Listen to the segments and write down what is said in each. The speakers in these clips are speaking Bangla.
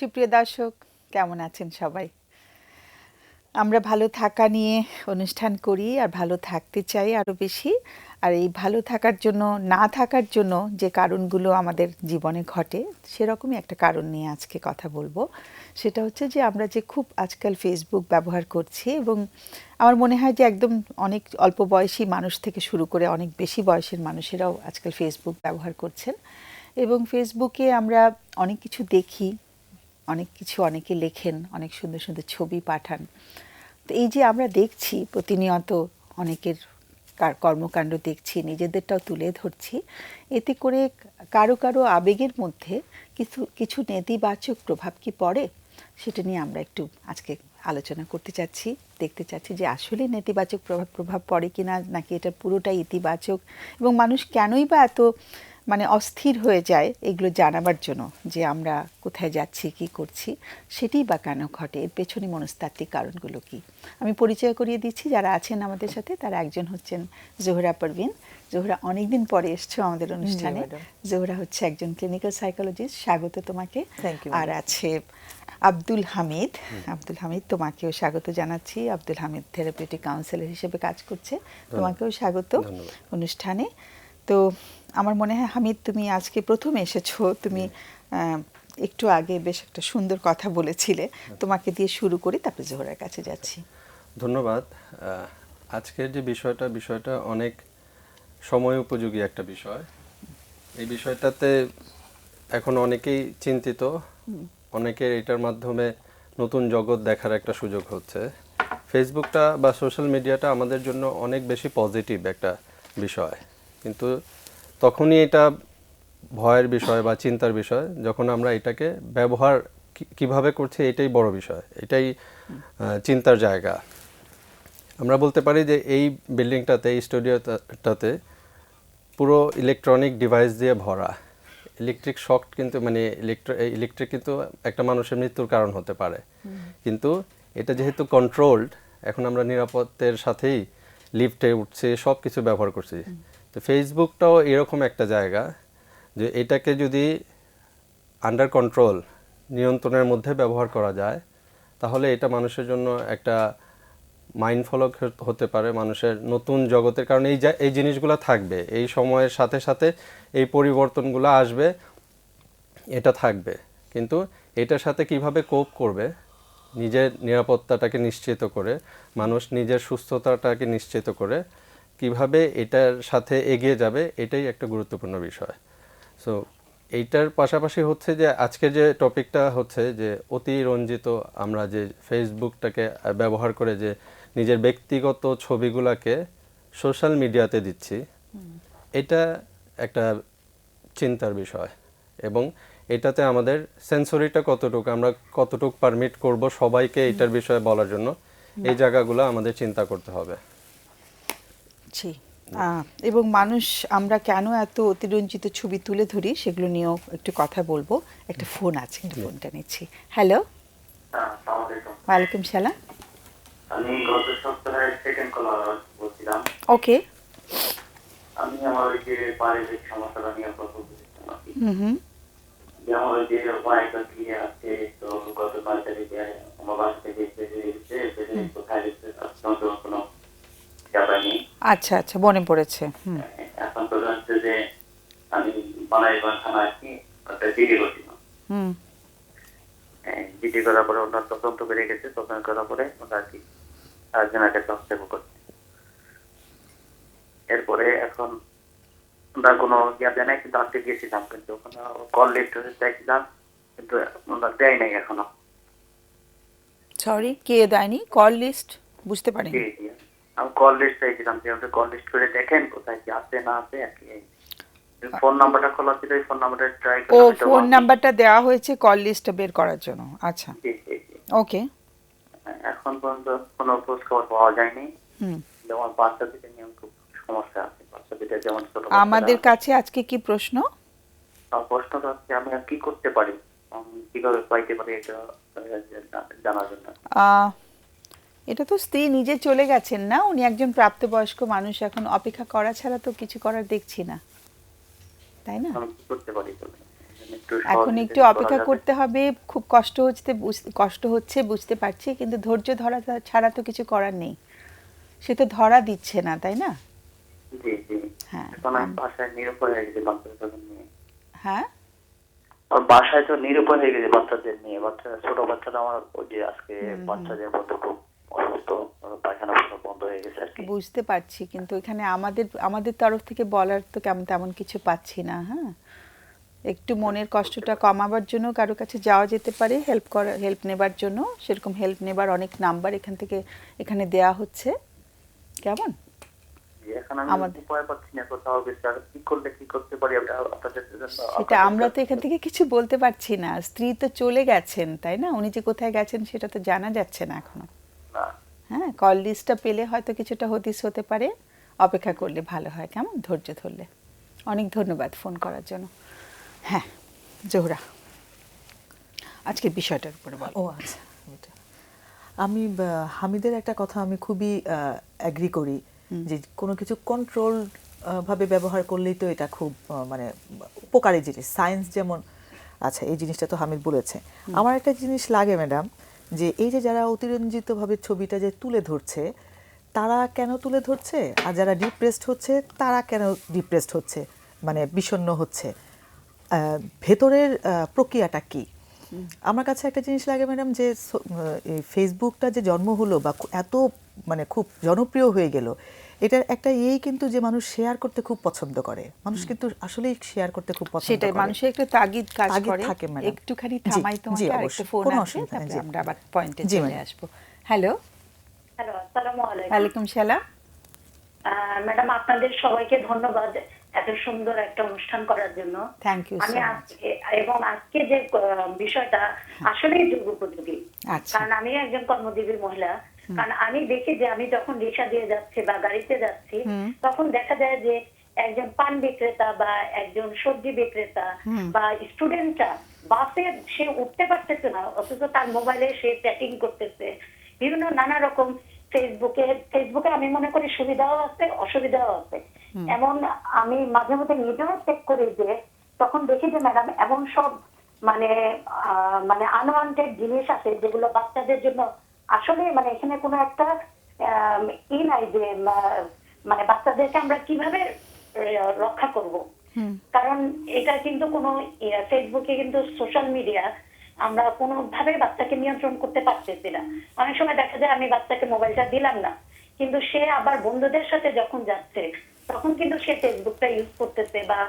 সুপ্রিয় দর্শক, কেমন আছেন সবাই? আমরা ভালো থাকা নিয়ে অনুষ্ঠান করি আর ভালো থাকতে চাই আরও বেশি। আর এই ভালো থাকার জন্য, না থাকার জন্য যে কারণগুলো আমাদের জীবনে ঘটে, সেরকমই একটা কারণ নিয়ে আজকে কথা বলবো। সেটা হচ্ছে যে আমরা যে খুব আজকাল ফেসবুক ব্যবহার করছি, এবং আমার মনে হয় যে একদম অনেক অল্প বয়সী মানুষ থেকে শুরু করে অনেক বেশি বয়সের মানুষেরাও আজকাল ফেসবুক ব্যবহার করছেন। এবং ফেসবুকে আমরা অনেক কিছু দেখি, অনেক কিছু অনেকে লেখেন, অনেক সুন্দর সুন্দর ছবি পাঠান। তো এই যে আমরা দেখছি প্রতিনিয়ত অনেকের কর্মকাণ্ড দেখছি, নিজেদেরটাও তুলে ধরছি, এতে করে কারো কারো আবেগের মধ্যে কিছু কিছু নেতিবাচক প্রভাব কি পড়ে, সেটা নিয়ে আমরা একটু আজকে আলোচনা করতে চাচ্ছি, দেখতে চাচ্ছি যে আসলে নেতিবাচক প্রভাব পড়ে কিনা, নাকি এটা পুরোটাই ইতিবাচক, এবং মানুষ কেনই বা এত অস্থির হয়ে যায় এগুলো জানাবার জন্য, যে আমরা কোথায় যাচ্ছি, কি করছি, সেটাই বা কেন ঘটে, এর পেছনে মনস্তাত্ত্বিক কারণগুলো কি। আমি পরিচয় করিয়ে দিচ্ছি যারা আছেন আমাদের সাথে। তারা একজন হচ্ছেন জোহরা পারভিন। জোহরা অনেকদিন পরে এসছো আমাদের অনুষ্ঠানে। জোহরা হচ্ছে একজন ক্লিনিক্যাল সাইকোলজিস্ট। স্বাগত তোমাকে। আর আছে আব্দুল হামিদ। আব্দুল হামিদ, তোমাকেও স্বাগত জানাচ্ছি। আব্দুল হামিদ থেরাপিউটিক কাউন্সিলর হিসেবে কাজ করছে। তোমাকেও স্বাগত অনুষ্ঠানে। তো আমার মনে হয় হামিদ, তুমি আজকে প্রথমে এসেছো। তুমি একটু আগে বেশ একটা সুন্দর কথা বলেছিলে, তোমাকে দিয়ে শুরু করি, তারপরে জোহরার কাছে যাচ্ছি। ধন্যবাদ। আজকের যে বিষয়টা অনেক সময় উপযোগী একটা বিষয়। এই বিষয়টাতে এখন অনেকেই চিন্তিত, অনেকের এটার মাধ্যমে নতুন জগৎ দেখার একটা সুযোগ হচ্ছে। ফেসবুকটা বা সোশ্যাল মিডিয়াটা আমাদের জন্য অনেক বেশি পজিটিভ একটা বিষয়, কিন্তু তখনই এটা ভয়ের বিষয় বা চিন্তার বিষয় যখন আমরা এটাকে ব্যবহার কিভাবে করছি, এটাই বড় বিষয়, এটাই চিন্তার জায়গা। আমরা বলতে পারি যে এই বিল্ডিংটাতে, এই স্টুডিওটাতে পুরো ইলেকট্রনিক ডিভাইস দিয়ে ভরা। ইলেকট্রিক শক কিন্তু ইলেকট্রিক কিন্তু একটা মানুষের মৃত্যুর কারণ হতে পারে, কিন্তু এটা যেহেতু কন্ট্রোলড, এখন আমরা নিরাপত্তার সাথেই লিফটে উঠছি, সব কিছু ব্যবহার করছি। তো ফেসবুকটাও এরকম একটা জায়গা যে এটাকে যদি আন্ডার কন্ট্রোল, নিয়ন্ত্রণের মধ্যে ব্যবহার করা যায়, তাহলে এটা মানুষের জন্য একটা মাইন্ড ফলক হতে পারে, মানুষের নতুন জগতের। কারণ এই জিনিসগুলো থাকবে, এই সময়ের সাথে সাথে এই পরিবর্তনগুলো আসবে, এটা থাকবে, কিন্তু এটার সাথে কিভাবে কোপ করবে, নিজের নিরাপত্তাটাকে নিশ্চিত করে, মানুষ নিজের সুস্থতাটাকে নিশ্চিত করে কিভাবে এটার সাথে এগিয়ে যাবে, এটাই একটা গুরুত্বপূর্ণ বিষয়। সো এইটার পাশাপাশি হচ্ছে যে আজকের যে টপিকটা হচ্ছে যে অতিরঞ্জিত, আমরা যে ফেসবুকটাকে ব্যবহার করে যে নিজের ব্যক্তিগত ছবিগুলোকে সোশ্যাল মিডিয়াতে দিচ্ছি, এটা একটা চিন্তার বিষয়। এবং এটাতে আমাদের সেন্সরিটা কতটুকু, আমরা কতটুকু পারমিট করব সবাইকে এটার বিষয়ে বলার জন্য, এই জায়গাগুলো আমাদের চিন্তা করতে হবে। জি। এবং মানুষ, আমরা কেন এত অতিরঞ্জিত ছবি তুলে ধরি, সেগুলো নিয়েও একটু কথা বলবো। একটা ফোন আছে, একটু ফোনটা নিচ্ছি। হ্যালো। ওয়ালাইকুম সালাম। আমি গত সপ্তাহে সেকেন্ড কলার বলছিলাম। ওকে। আমি আমার ওই যে পারিবারিক সমস্যাটা নিয়ে কথা বলছিলাম। যেমন ওই যে ওয়াইফ দিয়ে আছে, তো গত 5 তারিখে আমার বাসা থেকে কোথায় গেছে কোনো ব্যাপার নেই। আচ্ছা আচ্ছা, মনে পড়েছে। এখন তো জানছে যে আমি বানাইবান থানায় কি একটা জিডি করছিলাম। জিডি করার পরে ওনার তদন্ত বেড়ে গেছে, তদন্ত করার পরে ওনার আর কি একজনকে হস্তক্ষেপ করছে। এরপরে এখন আমরা কোনো ইয়া নাই, কিন্তু আজকে গিয়েছিলাম, কিন্তু ওখানে কল লিস্ট চাইছিলাম, কিন্তু ওনার দেয় নাই এখনো। সরি, কে দেয়নি কল লিস্ট? বুঝতে পারিনি। আমি কল লিস্ট চাইছিলাম, যে আপনি কল লিস্ট করে দেখেন কোথায় কি আছে না আছে আর কি। ফোন নাম্বারটা খোলা ছিল, এই ফোন নাম্বারটা ট্রাই করে। ও, ফোন নাম্বারটা দেওয়া হয়েছে কল লিস্টটা বের করার জন্য। আচ্ছা, ওকে। এখন পর্যন্ত কোনো খোঁজ খবর পাওয়া যায়নি। যেমন বাচ্চা দুটো নিয়ে খুব সমস্যা আছে। বাচ্চা দুটো যেমন ছোট। আমাদের কাছে আজকে কি প্রশ্ন? প্রশ্নটা হচ্ছে আমি আর কি করতে পারি, কিভাবে পাইতে পারি, এটা জানার জন্য। এটা তো স্ত্রী নিজে চলে গেছেন না, উনি একজন প্রাপ্তবয়স্ক মানুষ, এখন অপেক্ষা করা ছাড়া তো কিছু করার দেখছি না, তাই না? আমি কি করতে পারি? একটু এখন সহযোগিতা একটু করা অপেক্ষা যাবে? করতে হবে, খুব কষ্ট হচ্ছে বুঝতে পারছি, কিন্তু ধৈর্য ধরা ছাড়া তো কিছু করার নেই। সে তো ধরা দিচ্ছে না, তাই না? জি জি। হ্যাঁ এখন আমি বাসায় নিরুপায় হয়ে গেছি বাচ্চাদের নিয়ে। হ্যাঁ আর বাসায় তো নিরুপায় হয়ে গেছে বাচ্চাদের নিয়ে। বাচ্চারা, ছোট বাচ্চারা আমার ওই যে আজকে বাচ্চাদের মধ্যে খুব অসুস্থ, পায়খানা সব বন্ধ হয়ে গেছে আর কি। বুঝতে পারছি, কিন্তু এখানে আমাদের আমাদের তরফ থেকে বলার তো তেমন কিছু পাচ্ছি না। হ্যাঁ, একটু মনের কষ্টটা কমাবার জন্য কারো কাছে যাওয়া যেতে পারে, হেল্প নেবার জন্য। সেরকম হেল্প নেবার অনেক নাম্বার এখানে দেয়া হচ্ছে। কেমন? জি, এখন আমি আমাদের উপায় পাচ্ছি না কোথাও গেছি। আর কি করলে কি করতে পারি আপনাদের জন্য? সেটা আমরা তো এখান থেকে কিছু বলতে পারছি না। স্ত্রী তো চলে গেছেন, তাই না? উনি যে কোথায় গেছেন সেটা তো জানা যাচ্ছে না এখনো। না। হ্যাঁ, কল লিস্টটা পেলে হয়তো কিছুটা হদিস হতে পারে। অপেক্ষা করলে ভালো হয়, কেমন? ধৈর্য ধরলে। অনেক ধন্যবাদ ফোন করার জন্য। হ্যাঁ, জোহরা, আজকে বিষয়টার উপরে বল। ও আচ্ছা, ওইটা। আমি হামিদের একটা কথা আমি খুবই অ্যাগ্রি করি, যে কোনো কিছু কন্ট্রোল ভাবে ব্যবহার করলেই তো এটা খুব মানে উপকারী জিনিস। সায়েন্স যেমন, আচ্ছা এই জিনিসটা তো হামিদ বলেছে। আমার একটা জিনিস লাগে ম্যাডাম, যে এই যে যারা অতিরঞ্জিতভাবে ছবিটা যে তুলে ধরছে, তারা কেন তুলে ধরছে, আর যারা ডিপ্রেসড হচ্ছে তারা কেন ডিপ্রেসড হচ্ছে, মানে বিষণ্ণ হচ্ছে, ভেতরের প্রক্রিয়াটা কি? আমার কাছে একটা জিনিস লাগে ম্যাডাম, যে এই ফেসবুকটা যে জন্ম হলো বা এত মানে খুব জনপ্রিয় হয়ে গেল, এটার একটা কিন্তু যে মানুষ শেয়ার করতে খুব পছন্দ করে। মানুষ কিন্তু আসলেই শেয়ার করতে খুব পছন্দ সেটাই, করে। মানুষের একটা তাগিদ কাজ তাগিদ করে। থাকে ম্যাডাম। একটুখানি জি, থামাই জি, তোমাকে, আরেকটা অবশ্যই। ফোন কোনো আছে, অসুবিধা নেই, তারপরে জি। আমরা আবার পয়েন্টে জি, চলে ম্যাডাম। আসবো। হ্যালো, হ্যালো, আসসালামু আলাইকুম। ওয়ালাইকুম সালাম। ম্যাডাম, আপনাদের সবাইকে ধন্যবাদ এত সুন্দর একটা অনুষ্ঠান করার জন্য। থ্যাংক ইউ আমি সো মাচ। আজকে যে বিষয়টা আসলেই যুগ উপযোগী। আচ্ছা। কারণ আমি একজন কর্মজীবী মহিলা। কারণ আমি দেখি যে আমি যখন রিক্সা দিয়ে যাচ্ছি বা গাড়িতে যাচ্ছি, তখন দেখা যায় যে একজন পান বিক্রেতা বা একজন সবজি বিক্রেতা বা স্টুডেন্টরা বাসে সে উঠতে পারতেছে না, অথচ তার মোবাইলে সে চ্যাটিং করতেছে বিভিন্ন নানা রকম। ফেসবুকে আমি মনে করি সুবিধাও আছে, অসুবিধাও আছে। এমন আমি মাঝে মধ্যে নিজেও চেক করি, যে তখন দেখি যে ম্যাডাম এমন সব মানে মানে আনওয়ান্টেড জিনিস আছে যেগুলো বাচ্চাদের জন্য আসলে মানে এখানে কোনো একটা নাই যে মানে বাচ্চাদেরকে আমরা কিভাবে রক্ষা করব। কারণ এটা কিন্তু কোনো ফেসবুকে কিন্তু সোশ্যাল মিডিয়া, আমরা কোনোভাবে বাচ্চাকে নিয়ন্ত্রণ করতে পারতেছি না। অনেক সময় দেখা যায় আমি বাচ্চাকে মোবাইলটা দিলাম না, কিন্তু সে আবার বন্ধুদের সাথে যখন যাচ্ছে তখন কিন্তু সে ফেসবুকটা ইউজ করতেছে, বা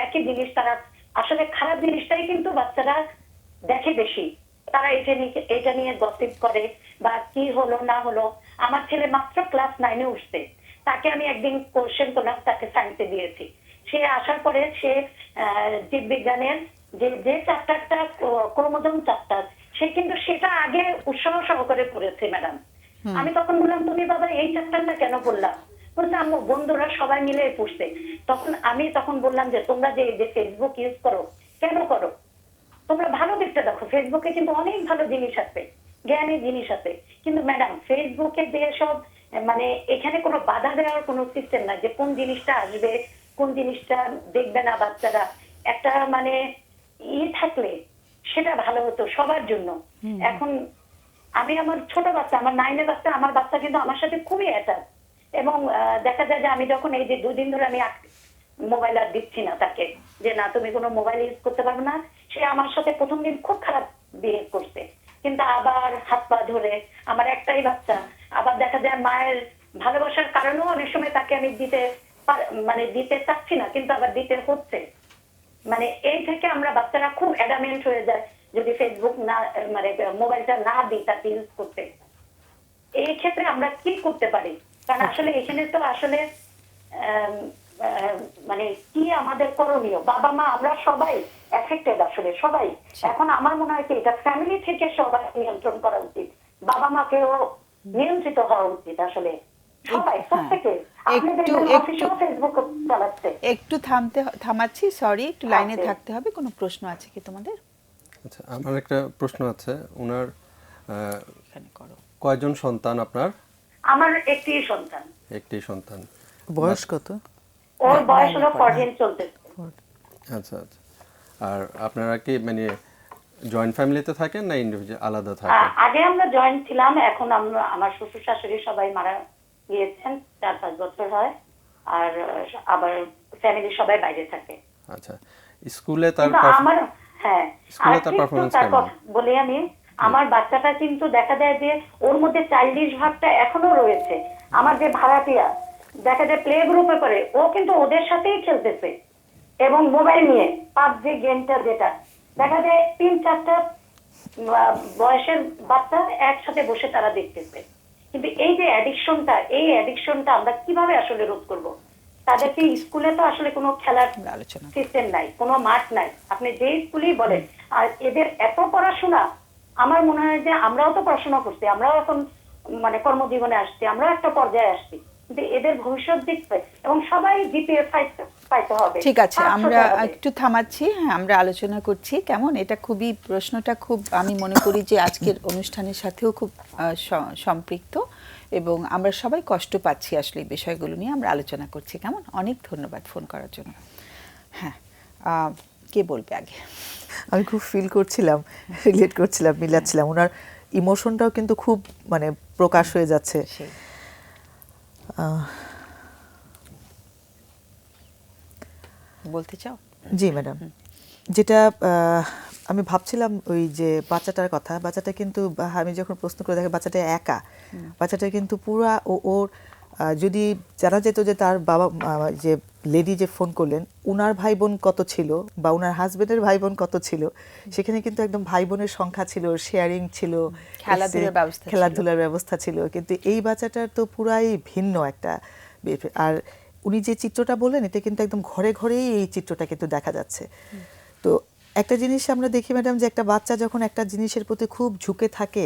একই জিনিস তারা আসলে খারাপ জিনিসটাই কিন্তু বাচ্চারা দেখে বেশি। তারা এটা নিয়ে গসিপ করে, বা কি হলো না হলো। আমার ছেলে মাত্র ক্লাস 9-এ উঠছে, তাকে আমি একদিন কোশ্চেন করলাম, তাকে সায়েন্সে দিয়েছি। সে আসার পরে সে জীববিজ্ঞানের যে চ্যাপ্টারটা ক্রোমোজোম চ্যাপ্টার, সে কিন্তু সেটা আগে উৎসাহ সহকারে পড়েছে ম্যাডাম। আমি তখন বললাম, তুমি বাবা এই চ্যাপ্টারটা কেন পড়লা? বলছে আম্মু বন্ধুরা সবাই মিলে পড়ছে। আমি তখন বললাম যে তোমরা যে ফেসবুক ইউজ করো, কেন করো? তোমরা ভালো দিকটা দেখো, ফেসবুকে কিন্তু অনেক ভালো জিনিস আছে, জ্ঞানী জিনিস আছে। কিন্তু ম্যাডাম ফেসবুকে যে সব মানে এখানে কোনো বাধা দেওয়ার কোনো সিস্টেম নাই, যে কোন জিনিসটা আসবে কোন জিনিসটা দেখবে না বাচ্চারা। একটা মানে থাকলে সেটা ভালো হতো সবার জন্য। এখন আমি আমার ছোট বাচ্চা, আমার 9-এর বাচ্চা, আমার বাচ্চা কিন্তু আমার সাথে খুবই অ্যাটাচ। এবং দেখা যায় যে আমি যখন এই যে 2 দিন ধরে আমি মোবাইল আর দিচ্ছি না তাকে, যে না তুমি কোনো মোবাইল ইউজ করতে পারবে না, সে আমার সাথে প্রথম দিন খুব খারাপ বিহেভ করছে। কিন্তু আবার হাত পা ধরে, আমার একটাই বাচ্চা, আবার দেখা যায় মায়ের ভালোবাসার কারণেও অনেক সময় তাকে আমি দিতে চাচ্ছি না, কিন্তু আবার দিতে হচ্ছে। মানে এই থেকে আমরা বাচ্চারা খুব অ্যাডামেন্ট হয়ে যায় যদি ফেসবুক না মানে মোবাইলটা না দিই তাকে ইউজ করতে। এই ক্ষেত্রে আমরা কি করতে পারি? কারণ আসলে এখানে তো আসলে মানে কি আমাদের করণীয়? বাবা মা আমরা সবাই এফেক্টেড, আসলে সবাই। এখন আমার মনে হয় কি এটা ফ্যামিলি থেকে সবাই নিয়ন্ত্রণ করা উচিত, বাবা মাকেও নিয়ন্ত্রিত হওয়া উচিত আসলে সবাই প্রত্যেকে। আপনি দেখবেন অফিসেও ফেসবুক চালাচ্ছে। একটু থামাচ্ছি, সরি, একটু লাইনে থাকতে হবে। কোনো প্রশ্ন আছে কি তোমাদের? আচ্ছা, আমার একটা প্রশ্ন আছে। ওনার এখানে করো। কয়জন সন্তান আপনার? আমার একটি সন্তান। একটি সন্তান। বয়স কত? ওর বয়স হলো 14 চলতেছে। আচ্ছা আচ্ছা। আর আপনারা কি মানে জয়েন্ট ফ্যামিলিতে থাকেন না ইন্ডিভিজুয়াল আলাদা থাকেন? আগে আমরা জয়েন্ট ছিলাম, এখন আমরা আমার শ্বশুর শাশুড়ি সবাই মারা গিয়েছেন, 4-5 বছর হয়। আর আবার ফ্যামিলি সবাই বাইরে থাকে। আচ্ছা, স্কুলে তার কিন্তু আমার হ্যাঁ স্কুলে আর তার কিন্তু পারফরম্যান্স তার কেমন? কথা বলি আমি, আমার বাচ্চাটা কিন্তু দেখা যায় যে ওর মধ্যে চাইল্ডিশ ভাবটা এখনো রয়েছে। আমার যে ভাড়াটিয়া দেখা যায় প্লে গ্রুপে করে, ও কিন্তু ওদের সাথেই খেলতেছে এবং মোবাইল নিয়ে পাবজি গেমটা, যেটা দেখা যায় 3-4টা বয়সের বাচ্চা একসাথে বসে তারা দেখতেছে। কিন্তু এই যে অ্যাডিকশনটা আমরা কিভাবে আসলে রোধ করব? তাদেরকে স্কুলে তো আসলে কোনো খেলার আলোচনা সিস্টেম নাই, কোনো মাঠ নাই, আপনি যে স্কুলেই বলেন। আর এদের এত পড়াশোনা, আমার মনে হয় যে আমরাও তো পড়াশোনা করছি, আমরাও এখন মানে কর্মজীবনে আসছি, আমরাও একটা পর্যায়ে আসছি, কিন্তু এদের ভবিষ্যৎ দেখতে এবং সবাই জিপিএ পাইতে হবে। ঠিক আছে, 500 আমরা হবে। একটু থামাচ্ছি। হ্যাঁ, আমরা আলোচনা করছি কেমন, এটা খুবই প্রশ্নটা খুব আমি মনে করি যে আজকের অনুষ্ঠানের সাথেও খুব সম্পৃক্ত এবং আমরা সবাই কষ্ট পাচ্ছি আসলে এই বিষয়গুলো নিয়ে আমরা আলোচনা করছি কেমন। অনেক ধন্যবাদ ফোন করার জন্য। হ্যাঁ, কে বলবে আগে? আমি খুব ফিল করছিলাম, রিলেট করছিলাম, মিলাচ্ছিলাম। ওনার ইমোশনটাও কিন্তু খুব মানে প্রকাশ হয়ে যাচ্ছে। সেই বলতে চাও? জি ম্যাডাম, যেটা আমি ভাবছিলাম ওই যে বাচ্চাটার কথা, বাচ্চাটা কিন্তু আমি যখন প্রশ্ন করে দেখি বাচ্চাটা একা, বাচ্চাটা কিন্তু পুরা ওর যদি জানা যেত যে তার বাবা যে লেডি যে ফোন করলেন উনার ভাই বোন কত ছিল বা উনার হাজবেন্ডের ভাই বোন কত ছিল, সেখানে কিন্তু একদম ভাই বোনের সংখ্যা ছিল, শেয়ারিং ছিল, খেলাধুলার ব্যবস্থা ছিল। কিন্তু এই বাচ্চাটার তো পুরাই ভিন্ন একটা। আর উনি যে চিত্রটা বললেন এটা কিন্তু একদম ঘরে ঘরেই এই চিত্রটা কিন্তু দেখা যাচ্ছে। তো একটা জিনিস আমরা দেখি ম্যাডাম, যে একটা বাচ্চা যখন একটা জিনিসের প্রতি খুব ঝুঁকে থাকে,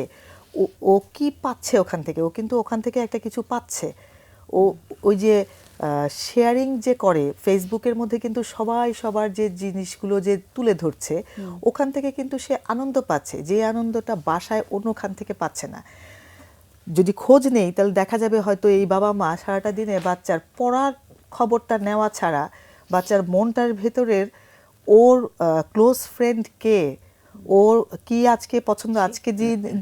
ও কি পাচ্ছে ওখান থেকে, ও কিন্তু ওখান থেকে একটা কিছু পাচ্ছে। ও ওই যে শেয়ারিং যে করে ফেসবুকের মধ্যে, কিন্তু সবাই সবার যে জিনিসগুলো যে তুলে ধরছে, ওখান থেকে কিন্তু সে আনন্দ পাচ্ছে, যে আনন্দটা বাসায় অন্যখান থেকে পাচ্ছে না। যদি খোঁজ নেই তাহলে দেখা যাবে হয়তো এই বাবা মা সারাটা দিনে বাচ্চার পড়ার খবরটা নেওয়া ছাড়া বাচ্চার মনটার ভেতরের ওর ক্লোজ ফ্রেন্ড কে, ওর কি আজকে পছন্দ, আজকে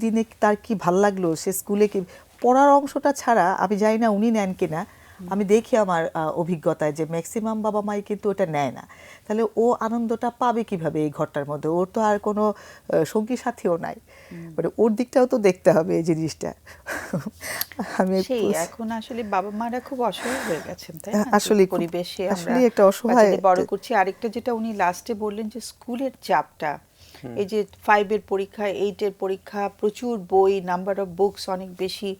দিনে তার কি ভাল লাগলো, সে স্কুলে কি পড়ার অংশটা ছাড়া, আমি জানি না উনি নেন কিনা, আমি দেখি আমার অভিজ্ঞতায় যে ম্যাক্সিমাম বাবা মাই কিন্তু ওটা নেয় না। তাহলে ও আনন্দটা পাবে কিভাবে এই ঘরটার মধ্যে? ওর তো আর কোনো সঙ্গী সাথীও নাই, মানে ওর দিকটাও তো দেখতে হবে এই জিনিসটা। আমি সেই এখন আসলে বাবা মারা খুব অসহায় হয়ে গেছেন, তাই না? আসলে পরিবেশে আমরা একটা অসহায় বড় করছি। আরেকটা যেটা উনি লাস্টে বললেন যে স্কুলের চাপটা, এই যে 5-এর পরীক্ষা, 8-এর পরীক্ষা, প্রচুর বই, নাম্বার অফ বুকস অনেক বেশি,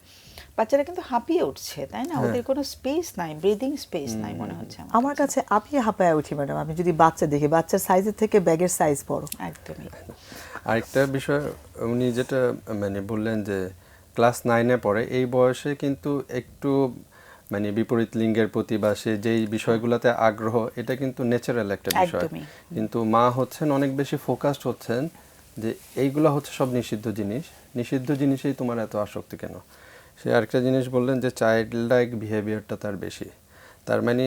বাচ্চারা কিন্তু হাঁপিয়ে উঠছে, তাই না? ওদের কোনো স্পেস নাই, ব্রিদিং স্পেস নাই মনে হচ্ছে আমার কাছে। আমি হাঁপায় উঠি ম্যাডাম, আমি যদি বাচ্চা দেখি, বাচ্চার সাইজের থেকে ব্যাগের সাইজ বড়। একদমই। আরেকটা বিষয় উনি যেটা মানে বললেন যে ক্লাস 9-এ পড়ে, এই বয়সে কিন্তু একটু মানে বিপরীত লিঙ্গের প্রতি বা সে যেই বিষয়গুলোতে আগ্রহ, এটা কিন্তু ন্যাচারাল একটা বিষয়। কিন্তু মা হচ্ছেন অনেক বেশি ফোকাসড হচ্ছেন যে এইগুলো হচ্ছে সব নিষিদ্ধ জিনিস, নিষিদ্ধ জিনিসেই তোমার এত আসক্তি কেন। সে আরেকটা জিনিস বললেন যে চাইল্ড লাইক বিহেভিয়ারটা তার বেশি। তার মানে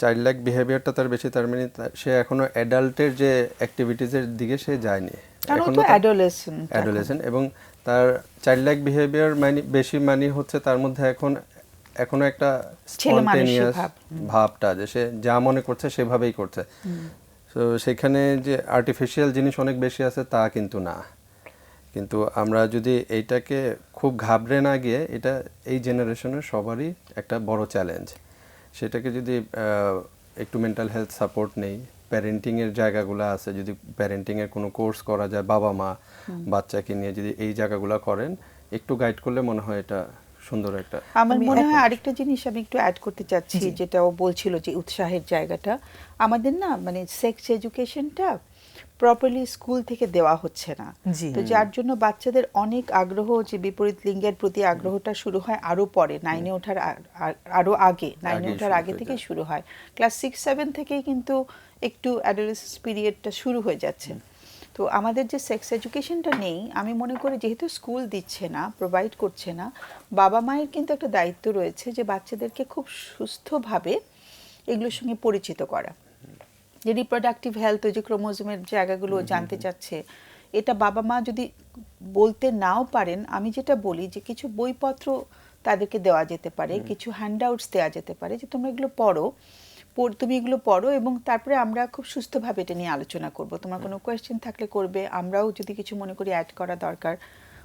চাইল্ড লাইক বিহেভিয়ারটা তার বেশি, তার মানে সে এখনো অ্যাডাল্টের যে অ্যাক্টিভিটিসের দিকে সে যায়নি, এখনো অ্যাডোলেসেন্ট। এবং তার চাইল্ড লাইক বিহেভিয়ার মানে বেশি মানে হচ্ছে তার মধ্যে এখনো একটা স্পন্টেনিয়াস ভাবটা, যে সে যা মনে করছে সেভাবেই করছে। তো সেখানে যে আর্টিফিশিয়াল জিনিস অনেক বেশি আছে তা কিন্তু না। কিন্তু আমরা যদি এইটাকে খুব ঘাবড়ে না গিয়ে, এটা এই জেনারেশনের সবারই একটা বড় চ্যালেঞ্জ, সেটাকে যদি একটু মেন্টাল হেলথ সাপোর্ট নেই, প্যারেন্টিংয়ের জায়গাগুলো আছে, যদি প্যারেন্টিংয়ের কোনো কোর্স করা যায়, বাবা মা বাচ্চাকে নিয়ে যদি এই জায়গাগুলো করেন, একটু গাইড করলে মনে হয় এটা সুন্দর একটা। আমার মনে হয় আরেকটা জিনিস আমি একটু অ্যাড করতে চাচ্ছি, যেটা ও বলছিল যে উৎসাহের জায়গাটা, আমাদের না মানে সেক্স এডুকেশনটা প্রপারলি স্কুল থেকে দেওয়া হচ্ছে না। তো যার জন্য বাচ্চাদের অনেক আগ্রহ, যে বিপরীত লিঙ্গের প্রতি আগ্রহটা শুরু হয় আরো পরে, 9-এ ওঠার আরো আগে, 9-এ ওঠার আগে থেকে শুরু হয়। ক্লাস 6-7 থেকেই কিন্তু একটু অ্যাডোলেসেন্স পিরিয়ডটা শুরু হয়ে যাচ্ছে। তো আমাদের যে সেক্স এডুকেশনটা নেই, আমি মনে করি যেহেতু স্কুল দিচ্ছে না, প্রোভাইড করছে না, বাবা মায়ের কিন্তু একটা দায়িত্ব রয়েছে যে বাচ্চাদেরকে খুব সুস্থভাবে এগুলোর সঙ্গে পরিচিত করা। যে রিপ্রোডাক্টিভ হেলথ, ওই যে ক্রোমোজোমের জায়গাগুলো ও জানতে চাচ্ছে, এটা বাবা মা যদি বলতে নাও পারেন, আমি যেটা বলি যে কিছু বইপত্র তাদেরকে দেওয়া যেতে পারে, কিছু হ্যান্ডআউটস দেওয়া যেতে পারে যে তোমরা এগুলো পড়ো, তুমি এগুলো পড়ো, এবং তারপরে আমরা খুব সুস্থভাবে এটা নিয়ে আলোচনা করব। তোমার কোনো কোয়েশ্চেন থাকলে করবে, আমরাও যদি কিছু মনে করি অ্যাড করা দরকার।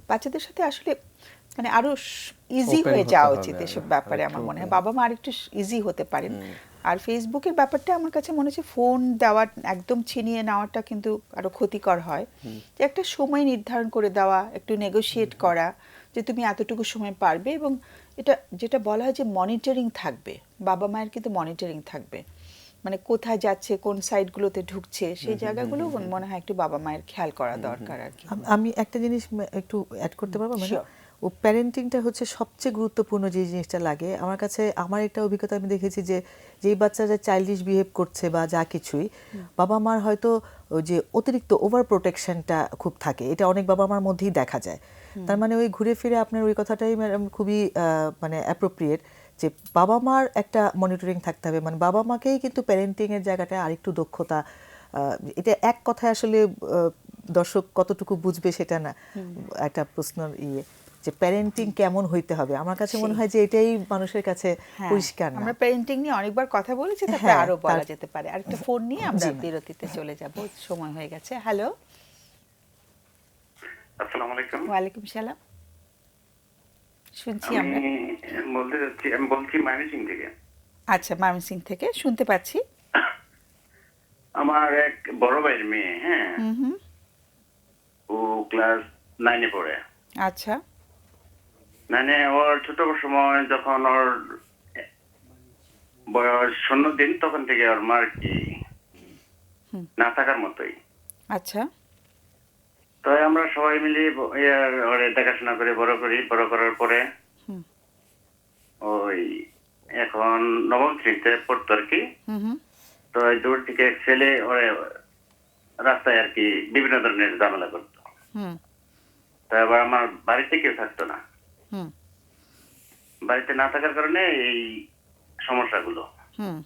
বাচ্চাদের সাথে আসলে মানে আরো ইজি Open হয়ে হতে যাওয়া হবে উচিত আরো, এসব ব্যাপারে। আমার আরেকটু মনে হয় open। বাবা মা আরেকটু ইজি হতে পারেন। আর ফেসবুকের ব্যাপারটা আমার কাছে মনে হচ্ছে ফোন দেওয়া একদম ছিনিয়ে নেওয়াটা কিন্তু আরো ক্ষতিকর হয়। যে একটা সময় নির্ধারণ করে দেওয়া, একটু নেগোশিয়েট করা যে তুমি এতটুকু সময় পারবে, এবং এটা যেটা বলা হয় যে মনিটরিং থাকবে, বাবা মায়ের কিন্তু মনিটরিং থাকবে, মানে কোথায় যাচ্ছে, কোন সাইটগুলোতে ঢুকছে, সেই জায়গাগুলো মনে হয় একটু বাবা মায়ের খেয়াল করা দরকার আর কি। আমি একটা জিনিস একটু অ্যাড করতে পারবো মানে Sure. ও প্যারেন্টিংটা হচ্ছে সবচেয়ে গুরুত্বপূর্ণ যে জিনিসটা লাগে আমার কাছে। আমার একটা অভিজ্ঞতা আমি দেখেছি যে যেই বাচ্চারা চাইল্ডিশ বিহেভ করছে বা যা কিছুই, বাবা মার হয়তো ওই যে অতিরিক্ত ওভার প্রোটেকশনটা খুব থাকে, এটা অনেক বাবা মার মধ্যেই দেখা যায়। তার মানে ওই ঘুরে ফিরে আপনার ওই কথাটাই খুবই মানে অ্যাপ্রোপ্রিয়েট যে বাবা মার একটা মনিটরিং থাকতে হবে, মানে বাবা মাকেই কিন্তু প্যারেন্টিং এর জায়গাটা আরেকটু দক্ষতা, এটা এক কথায় আসলে দর্শক কতটুকু বুঝবে সেটা না, একটা প্রশ্ন যে প্যারেন্টিং কেমন হইতে হবে, আমার কাছে মনে হয় যে এটাই মানুষের কাছে হ্যাঁ, পরিষ্কার না। আমরা প্যারেন্টিং নিয়ে অনেকবার কথা বলেছি, তারপরে হ্যাঁ, আরো বলা তার- যেতে পারে। আরেকটা ফোন নিয়ে আমরা জি, ma'am। বিরতিতে চলে যাব, সময় হয়ে গেছে। হ্যালো, আসসালামু আলাইকুম। ওয়ালাইকুম সালাম, শুনছি আমি আমরা। আমি বলছি ময়মনসিং থেকে। আচ্ছা, ময়মনসিং থেকে শুনতে পাচ্ছি। আমার এক বড় ভাইয়ের মেয়ে, হ্যাঁ, হুম হুম, ও ক্লাস 9-এ পড়ে। আচ্ছা মানে ওর ছোট সময় যখন ওর বয়স 0 দিন, তখন থেকে ওর মার কি না থাকার মতোই। আচ্ছা, তো আমরা সবাই মিলে ওরে দেখাশোনা করে বড় করি। বড় করার পরে হুম। ওই এখন 9ম শ্রেণীতে পড়তো আর কি। হুম হুম, তো ওই দূর থেকে এক ছেলে ওরে রাস্তায় আর কি বিভিন্ন ধরনের ঝামেলা করতো। হুম তো আবার আমার বাড়িতে কেউ থাকতো না। হুম বাড়িতে না থাকার কারণে এই সমস্যাগুলো। হুম,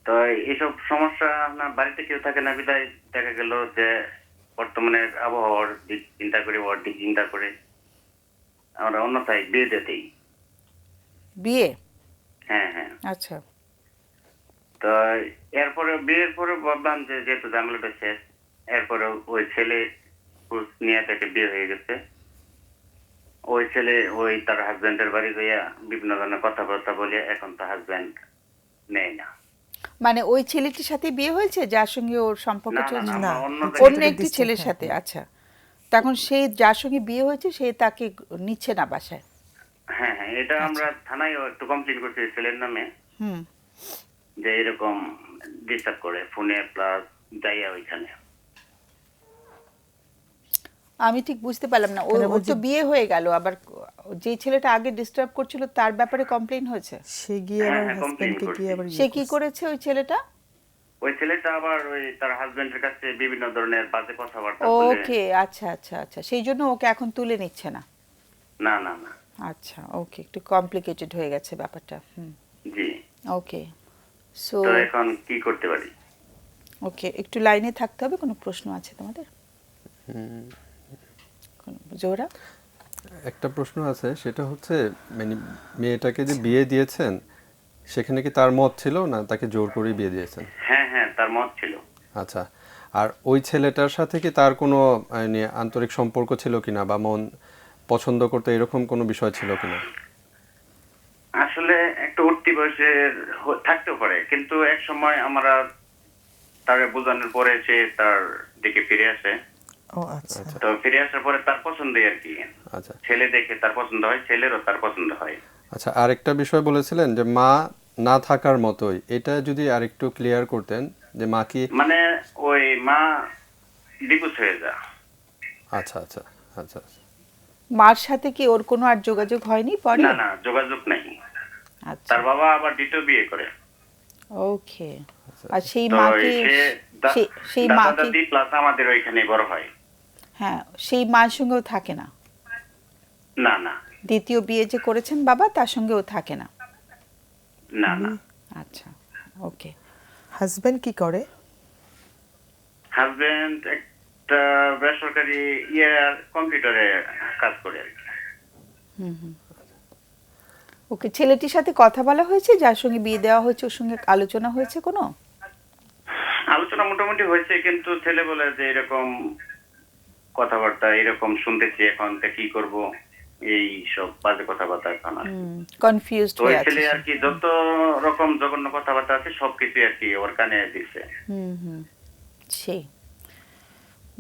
তো এইসব সমস্যা না, বাড়িতে কেউ থাকে না বিধায় দেখা গেল যে বর্তমানে আবহাওয়ার দিক চিন্তা করে, ওর দিক চিন্তা করে আমরা অন্যথায় বিয়ে দিতেই। বিয়ে, হ্যাঁ হ্যাঁ। আচ্ছা, তো এরপরে বিয়ের পরে ভাবলাম যে যেহেতু ঝামেলাটা শেষ, এরপরে ওই ছেলে নিয়ে থেকে বিয়ে হয়ে গেছে। ওই ছেলে ওই তার হাজবেন্ডের বাড়ি গিয়া বিভিন্ন ধরনের কথাবার্তা বলে এখন তো হাজবেন্ড নেয় না। মানে ওই ছেলেটির সাথে বিয়ে হয়েছে যার সঙ্গে ওর সম্পর্ক না, না, চলছে? না, না, আমার অন্য হচ্ছে অন্য জায়গায়- একটি distant, ছেলের হ্যাঁ। সাথে, আচ্ছা। তখন সেই যার সঙ্গে বিয়ে হয়েছে সে তাকে নিচ্ছে না বাসায়? হ্যাঁ হ্যাঁ, এটা আমরা থানায় একটু কমপ্লেন করছি ছেলের নামে, হুম, যে এরকম ডিস্টার্ব করে ফোনে প্লাস যাইয়া ওইখানে। আমি ঠিক বুঝতে পারলাম না, কেন ওর বলছি- তো বিয়ে হয়ে গেল, আবার যে ছেলেটা আগে ডিস্টার্ব করছিল তার ব্যাপারে কমপ্লেন হয়েছে? সে গিয়ে হ্যাঁ, আবার হ্যাঁ, complain হাজবেন্ডকে গিয়ে আবার সে কি করেছে ওই ছেলেটা? ওই ছেলেটা আবার ওই তার হাজবেন্ডের কাছে বিভিন্ন ধরনের বাজে কথাবার্তা বলে। ওকে, আচ্ছা আচ্ছা আচ্ছা, সেই জন্য ওকে এখন তুলে নিচ্ছে না? না না না, আচ্ছা, ওকে, একটু কমপ্লিকেটেড হয়ে গেছে ব্যাপারটা। হুম, জি। ওকে, সো তো এখন কি করতে পারি? ওকে, একটু লাইনে থাকতে হবে। কোনো প্রশ্ন আছে তোমাদের? জোহরা? একটা প্রশ্ন আছে, সেটা হচ্ছে মানে মেয়েটাকে যে বিয়ে দিয়েছেন সেখানে কি তার মত ছিল না তাকে জোর করে বিয়ে দিয়েছেন? হ্যাঁ হ্যাঁ, তার মত ছিল। আচ্ছা, আর ওই ছেলেটার সাথে কি তার কোনো মানে আন্তরিক সম্পর্ক ছিল কিনা বা মন পছন্দ করতে এরকম কোনো বিষয় ছিল কিনা? আসলে একটা উঠতি বয়সের থাকতেও পারে, কিন্তু এক সময় আমরা তার বোঝানোর পরে সে তার দিকে ফিরে আসে। ও আচ্ছা, তো ফিরে আসার পরে তার পছন্দই আর কি, আচ্ছা ছেলে দেখে তার পছন্দ হয়, ছেলেরও তার পছন্দ হয়। আচ্ছা, আরেকটা বিষয় বলেছিলেন যে মা না থাকার মতোই, এটা যদি আরেকটু ক্লিয়ার করতেন যে মা কি? মানে ওই মা ডিভোর্স হয়ে যা। আচ্ছা আচ্ছা আচ্ছা আচ্ছা, মার সাথে কি ওর কোনো আর যোগাযোগ হয়নি পরে? না না, যোগাযোগ নাই। আচ্ছা, তার বাবা আবার দ্বিতীয় বিয়ে করে। ওকে। আর সেই তো মাকে, সেই দাদা মাকে, দাদি প্লাস আমাদের ওইখানে বড় হয়। হ্যাঁ, সেই মার সঙ্গেও থাকে না? না না দ্বিতীয় বিয়ে যে করেছেন বাবা তার সঙ্গেও থাকে না? না না। আচ্ছা, ওকে। হাজবেন্ড কি করে? হাজবেন্ড একটা বেসরকারি কম্পিউটারে কাজ করে আর কি। ওকে, ছেলেটির সাথে কথা বলা হয়েছে যার সঙ্গে বিয়ে দেওয়া হয়েছে, ওর সঙ্গে আলোচনা হয়েছে কোনো? আলোচনা মোটামুটি হয়েছে, কিন্তু ছেলে বলে যে এরকম কথাবার্তা এরকম শুনতেছি, এখন তা কি করব, এই সব বাজে কথাবার্তা এখন আর কি। কনফিউজড তো ওই হয়ে আছে ছেলে সে। আর কি যত রকম জঘন্য কথাবার্তা আছে সবকিছু আর কি ওর কানে দিচ্ছে। সেই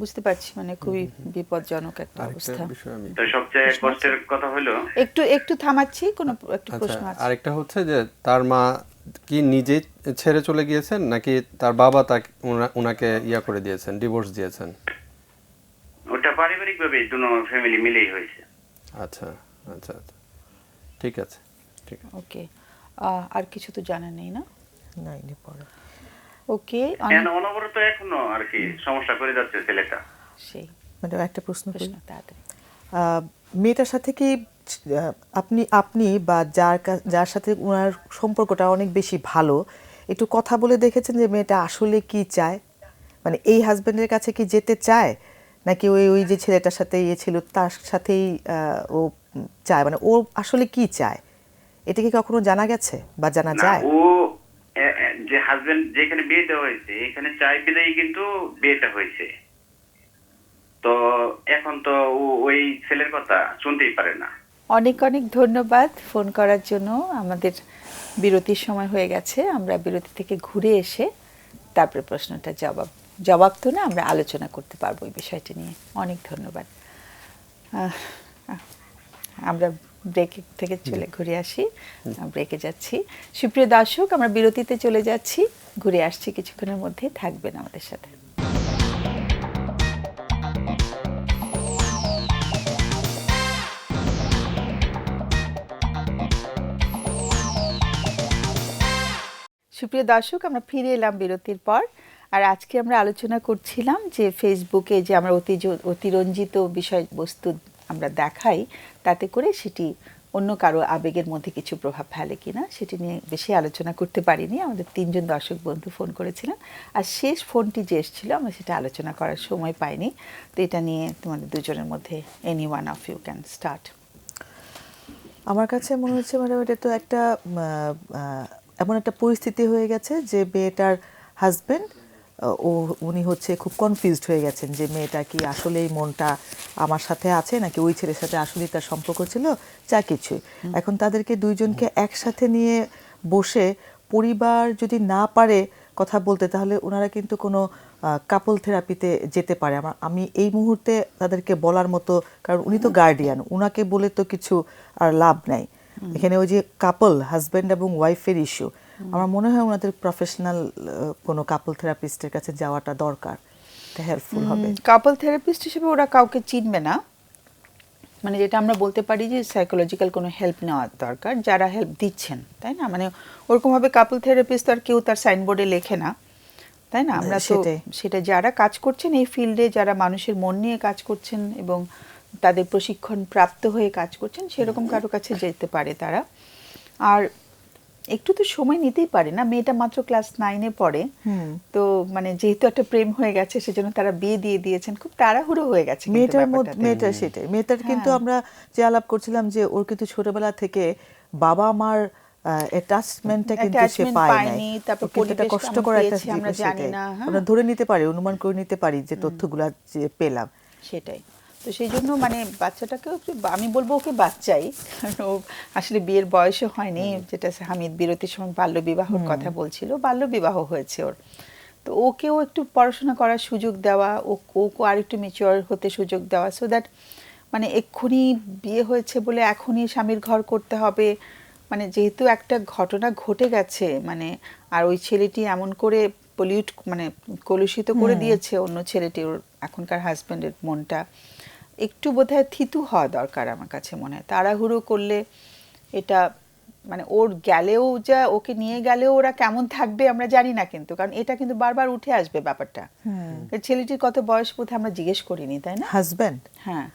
বুঝতে পারছি, মানে খুবই বিপজ্জনক একটা আরেকটা অবস্থা। বিষয় আমি তো সবচেয়ে কষ্টের কথা হলো, একটু থামাচ্ছি, কোনো একটু আচ্ছা, প্রশ্ন আছে? আরেকটা হচ্ছে যে তার মা কি নিজে ছেড়ে চলে গিয়েছেন নাকি তার বাবা তাকে ওনাকে ইয়া করে দিয়েছেন, ডিভোর্স দিয়েছেন? ওটা পারিবারিক ভাবে দুনো ফ্যামিলি মিলেই হয়েছে। আচ্ছা আচ্ছা আচ্ছা, ঠিক আছে, ঠিক আছে। ওকে, আর কিছু তো জানা নেই না? নাই নি পরে। ওকে, অনবরত এখনো আর কি সমস্যা করে যাচ্ছে ছেলেটা। সেই ম্যাডাম একটা প্রশ্ন করি। প্রশ্ন তাড়াতাড়ি। মেয়েটার সাথে কি আপনি বা যার সাথে ওনার সম্পর্কটা অনেক বেশি ভালো, একটু কথা বলে দেখেছেন যে মেয়েটা আসলে কি চায়? মানে এই হাজবেন্ডের কাছে কি যেতে চায়, নাকি ওই যে ছেলেটার সাথে ইয়ে ছিল তার সাথেই ও চায়? মানে ও আসলে কি চায়, এটা কি কখনো জানা গেছে বা জানা না, যায়? ও যে হাজবেন্ড যেখানে বিয়ে দেওয়া হয়েছে এখানে চাই বিদায়ী কিন্তু বিয়েটা হয়েছে। তো এখন তো ওই ছেলের কথা শুনতেই পারে না। অনেক অনেক ধন্যবাদ ফোন করার জন্য। আমাদের বিরতির সময় হয়ে গেছে, আমরা বিরতি থেকে ঘুরে এসে তারপরে প্রশ্নটা জবাব তো না, আমরা আলোচনা করতে পারবো এই বিষয়টি নিয়ে। অনেক ধন্যবাদ। আমরা ব্রেক থেকে ঘুরে আসি, ব্রেকে যাচ্ছি। সুপ্রিয় দর্শক, আমরা বিরতিতে চলে যাচ্ছি, ঘুরে আসছি কিছুক্ষণের মধ্যে, থাকবেন আমাদের সাথে। সুপ্রিয় দর্শক, আমরা ফিরে এলাম বিরতির পর। আর আজকে আমরা আলোচনা করছিলাম যে ফেসবুকে যে আমরা অতিরঞ্জিত বিষয়বস্তু আমরা দেখাই, তাতে করে সেটি অন্য কারো আবেগের মধ্যে কিছু প্রভাব ফেলে কিনা সেটি নিয়ে বেশি আলোচনা করতে পারিনি। আমাদের 3 জন দর্শক বন্ধু ফোন করেছিলেন, আর শেষ ফোনটি যে এসেছিল আমরা সেটা আলোচনা করার সময় পাইনি। তো এটা নিয়ে তোমাদের দুজনের মধ্যে any one of you can start. আমার কাছে মনে হচ্ছে ম্যাডাম এটা তো একটা এমন একটা পরিস্থিতি হয়ে গেছে যে মেয়েটার হাজবেন্ড উনি হচ্ছে খুব কনফিউজড হয়ে গেছেন যে মেয়েটা কি আসলেই মনটা আমার সাথে আছে নাকি ওই ছেলের সাথে আসলেই তার সম্পর্ক ছিল, যা কিছু। এখন তাদেরকে দুইজনকে একসাথে নিয়ে বসে পরিবার যদি না পারে কথা বলতে, তাহলে ওনারা কিন্তু কোনো কাপল থেরাপিতে যেতে পারে। আমি এই মুহূর্তে তাদেরকে বলার মতো, কারণ উনি তো গার্ডিয়ান, উনাকে বলে তো কিছু আর লাভ নাই এখানে। ওই যে কাপল হাজব্যান্ড এবং ওয়াইফের ইস্যু, আমার মনে হয় ওনাদের প্রফেশনাল কোনো কাপল থেরাপিস্টের কাছে যাওয়াটা দরকার, এটা হেল্পফুল হবে। কাপল থেরাপিস্ট হিসেবে ওরা কাউকে চিনবে না, মানে যেটা আমরা বলতে পারি যে সাইকোলজিক্যাল কোনো হেল্প নেওয়া দরকার, যারা হেল্প দিচ্ছেন, তাই না? মানে ওরকমভাবে কাপল থেরাপিস্ট আর কেউ তার সাইনবোর্ডে লেখে না, তাই না? আমরা তো সেটা যারা কাজ করছেন এই ফিল্ডে, যারা মানুষের মন নিয়ে কাজ করছেন এবং তাদের প্রশিক্ষণ প্রাপ্ত হয়ে কাজ করছেন, সেরকম কারো কাছে যেতে পারে তারা। আর একটু তো সময় নিতেই পারে না, মেয়েটা মাত্র ক্লাস 9-এ পড়ে, তো মানে যেহেতু একটা প্রেম হয়ে গেছে সেজন্য তারা বিয়ে দিয়ে দিয়েছেন, খুব তাড়াহুড়ো হয়ে গেছে মেয়েটার সেটাই। মেয়েটার কিন্তু আমরা যে আলাপ করছিলাম যে ওর কিন্তু ছোটবেলা থেকে বাবা মার অ্যাটাচমেন্টটা কিন্তু সে পায়নি, তারপর এটা কষ্টকর একটা জিনিস, আমরা জানি না, আমরা ধরে নিতে পারি, অনুমান করে নিতে পারি যে তথ্যগুলো যে পেলাম সেটাই। তো সেই জন্য মানে বাচ্চাটাকেও আমি বলবো ওকে বাচ্চাই, কারণ ও আসলে বিয়ের বয়সও হয়নি, যেটা হামিদ বিরতির সময় বাল্যবিবাহর কথা বলছিল, বাল্যবিবাহ হয়েছে ওর। তো ওকেও একটু পড়াশোনা করার সুযোগ দেওয়া, ওকে আর একটু ম্যাচিওর হতে সুযোগ দেওয়া, সো দ্যাট মানে এক্ষুনি বিয়ে হয়েছে বলে এখনই স্বামীর ঘর করতে হবে, মানে যেহেতু একটা ঘটনা ঘটে গেছে, মানে আর ওই ছেলেটি এমন করে মানে কলুষিত করে দিয়েছে অন্য ছেলেটি, ওর এখনকার হাজব্যান্ডের মনটা, একটু বোধহয় থিতু হওয়া দরকার আমার কাছে মনে হয়। তাড়াহুড়ো করলে এটা মানে ওর গেলেও, যা ওকে নিয়ে গেলেও ওরা কেমন থাকবে আমরা জানি না, কিন্তু কারণ এটা কিন্তু বারবার উঠে আসবে ব্যাপারটা। ছেলেটির কত বয়স বোধহয় আমরা জিজ্ঞেস করিনি, তাই না? হাজব্যান্ড, হ্যাঁ,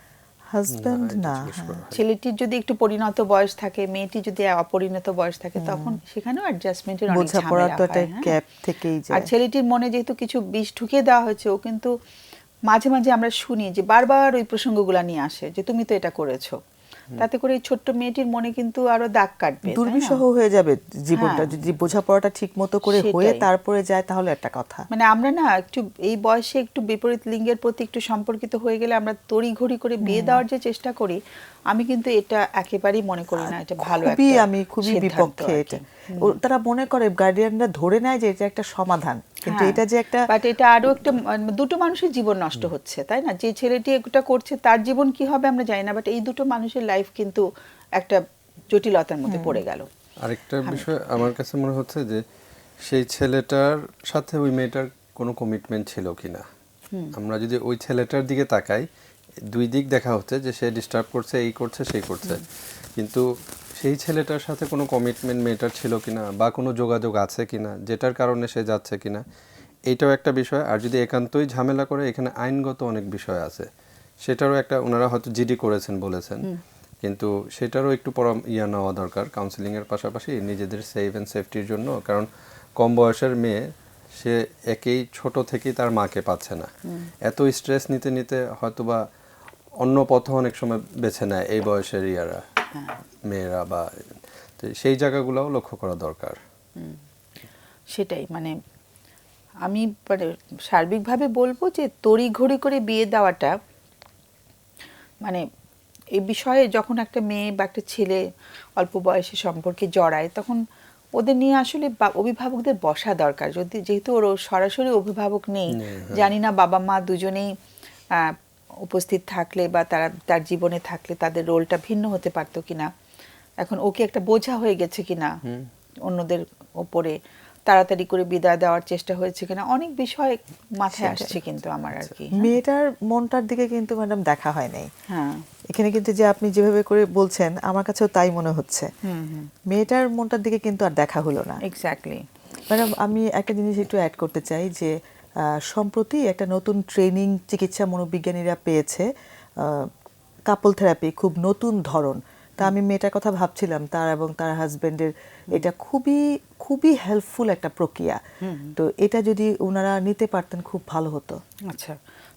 হাজবেন্ড এটা না, জিজ্ঞেস করা হয়। ছেলেটির যদি একটু পরিণত বয়স থাকে, মেয়েটি যদি অপরিণত বয়স থাকে, তখন সেখানেও অ্যাডজাস্টমেন্টের অনেক বোঝাপড়ার ঝামেলা তো একটা হয়, হ্যাঁ। গ্যাপ থেকেই আর যায়। ছেলেটির মনে যেহেতু কিছু বিষ ঢুকিয়ে দেওয়া হয়েছে, ও কিন্তু মাঝে মাঝে আমরা শুনি যে বারবার ওই প্রসঙ্গগুলো নিয়ে আসে যে তুমি তো এটা করেছো। তাতে করে এই ছোট্ট মেয়েটির মনে কিন্তু আরো দাগ কাটবে, তাই না? দুর্বিষহ হয়ে যাবে জীবনটা, হ্যাঁ। যদি বোঝাপড়াটা ঠিক মতো করে হয়ে সেটাই। তারপরে যায় তাহলে একটা কথা। মানে আমরা না একটু এই বয়সে একটু বিপরীত লিঙ্গের প্রতি একটু সম্পর্কিত হয়ে গেলে আমরা তড়িঘড়ি করে বিয়ে দেওয়ার যে চেষ্টা করি, আমি কিন্তু এটা একেবারেই মনে করি না এটা ভালো খুবই একটা আমি খুবই সিদ্ধান্ত বিপক্ষে আর কি। এটা। তারা মনে করে গার্ডিয়ানরা ধরে নেয় যে এটা একটা সমাধান, কিন্তু হ্যাঁ, এটা যে একটা বাট এটা আরো একটা দুটো মানুষের জীবন নষ্ট হচ্ছে, তাই না? যে ছেলেটি এটা করছে তার জীবন কি হবে আমরা জানি না, বাট এই দুটো মানুষের লাইফ কিন্তু একটা জটিলতার মধ্যে পড়ে গেল। আরেকটা বিষয় আমার কাছে মনে হচ্ছে যে সেই ছেলেটার সাথে ওই মেয়েটার কোনো কমিটমেন্ট ছিল কিনা। আমরা যদি ওই ছেলেটার দিকে তাকাই, দুই দিক দেখা হচ্ছে যে সে ডিস্টার্ব করছে, এই করছে, সেই করছে, কিন্তু সেই ছেলেটার সাথে কোনো কমিটমেন্ট মেয়েটার ছিল কিনা বা কোনো যোগাযোগ আছে কিনা, যেটার কারণে সে যাচ্ছে কিনা, এইটাও একটা বিষয়। আর যদি একান্তই ঝামেলা করে, এখানে আইনগত অনেক বিষয় আছে, সেটারও একটা, ওনারা হয়তো জিডি করেছেন বলেছেন, কিন্তু সেটারও একটু নেওয়া দরকার কাউন্সিলিংয়ের পাশাপাশি নিজেদের সেফ অ্যান্ড সেফটির জন্য। কারণ কম বয়সের মেয়ে, সে একেই ছোট থেকেই তার মাকে পাচ্ছে না, এত স্ট্রেস নিতে নিতে হয়তোবা অন্য পথ অনেক সময় বেছে নেয় এই বয়সের মেয়েরা, বা তো সেই জায়গাগুলোও লক্ষ্য করা দরকার। সেটাই, মানে আমি মানে সার্বিকভাবে বলবো যে তড়িঘড়ি করে বিয়ে দেওয়াটা, মানে এই বিষয়ে যখন একটা মেয়ে বা একটা ছেলে অল্প বয়সে সম্পর্কে জড়ায়, তখন ওদের নিয়ে আসলে অভিভাবকদের বসা দরকার। যদি যেহেতু ওর সরাসরি অভিভাবক নেই, জানি না বাবা মা দুজনেই উপস্থিত থাকলে বা তারা তার জীবনে থাকলে তাদের রোলটা ভিন্ন হতে পারতো কিনা, এখন ওকে একটা বোঝা হয়ে গেছে কিনা অন্যদের ওপরে, তাড়াতাড়ি করে বিদায় দেওয়ার চেষ্টা হয়েছে কিনা, অনেক বিষয় মাথায় আসছে কিন্তু আমার আর কি। মেয়েটার মনটার দিকে কিন্তু ম্যাডাম দেখা হয় নাই হ্যাঁ, এখানে, কিন্তু যে আপনি যেভাবে করে বলছেন আমার কাছেও তাই মনে হচ্ছে। মেয়েটার মনটার দিকে কিন্তু আর দেখা হলো না। এক্স্যাক্টলি। ম্যাডাম, আমি একটা জিনিস একটু অ্যাড করতে চাই যে সম্প্রতি একটা নতুন ট্রেনিং চিকিৎসা মনোবিজ্ঞানীরা পেয়েছে, কাপল থেরাপি, খুব নতুন ধরন। তা আমি মেয়েটার কথা ভাবছিলাম, তার এবং তার হাজবেন্ডের এটা খুবই খুবই হেল্পফুল একটা প্রক্রিয়া। তো এটা যদি ওনারা নিতে পারতেন খুব ভালো হতো। আচ্ছা,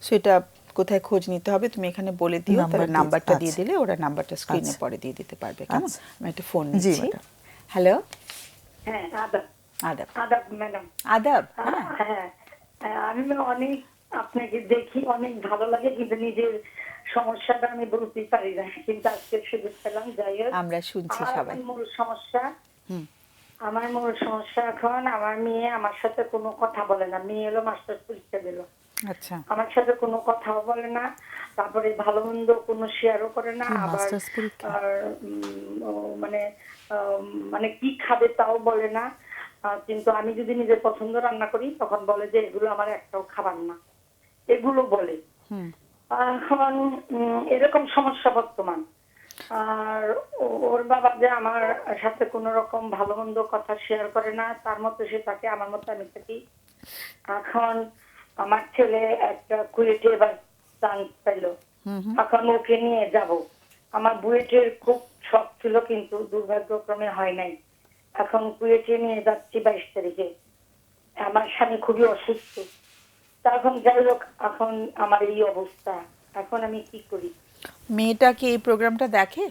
সেটা কোথায় খোঁজ নিতে হবে তুমি এখানে বলে দিও, তাহলে নাম্বারটা দিয়ে দিলে ওরা নাম্বারটা স্ক্রিনে পরে দিয়ে দিতে পারবে। কেমন? আমি একটা ফোন জি, নিচ্ছি। ম্যাডাম। হ্যালো, হ্যাঁ, আদাব আদাব। আদাব ম্যাডাম। আদাব। হ্যাঁ, আমি অনেক আপনাকে দেখি, অনেক ভালো লাগে, কিন্তু নিজের সমস্যাটা আমি বলতে পারি না, কিন্তু আজকে সুযোগ পেলাম। যাই হোক, আমরা শুনছি আমার সবাই। এখন মূল সমস্যা, আমার মূল সমস্যা এখন আমার মেয়ে আমার সাথে কোনো কথা বলে না। মেয়ে এলো মাস্টার্স পরীক্ষা দিল, আচ্ছা, আমার সাথে কোনো কথাও বলে না, তারপরে ভালো মন্দ কোনো শেয়ারও করে না। কি আবার মাস্টার্স পরীক্ষা? মানে মানে কি খাবে তাও বলে না। কিন্তু আমি যদি নিজের পছন্দ রান্না করি তখন বলে যে এগুলো আমার একটাও খাবার না, এগুলো বলে। এখন এরকম সমস্যা বর্তমান। আর ওর বাবা যে আমার সাথে কোনো রকম ভালো মন্দ কথা শেয়ার করে না, তার মতো সে থাকে, আমার মতো আমি থাকি। এখন আমার ছেলে একটা কুয়েটে এবার চান্স পেলো, এখন ওকে নিয়ে যাব। আমার বুয়েটের খুব শখ ছিল, কিন্তু দুর্ভাগ্যক্রমে হয় নাই। এখন কুয়েটে নিয়ে যাচ্ছি 22 তারিখে। আমার স্বামী খুবই অসুস্থ। তা এখন যাই হোক, এখন আমার এই অবস্থা, এখন আমি কি করি? মেয়েটা কি এই প্রোগ্রামটা দেখে?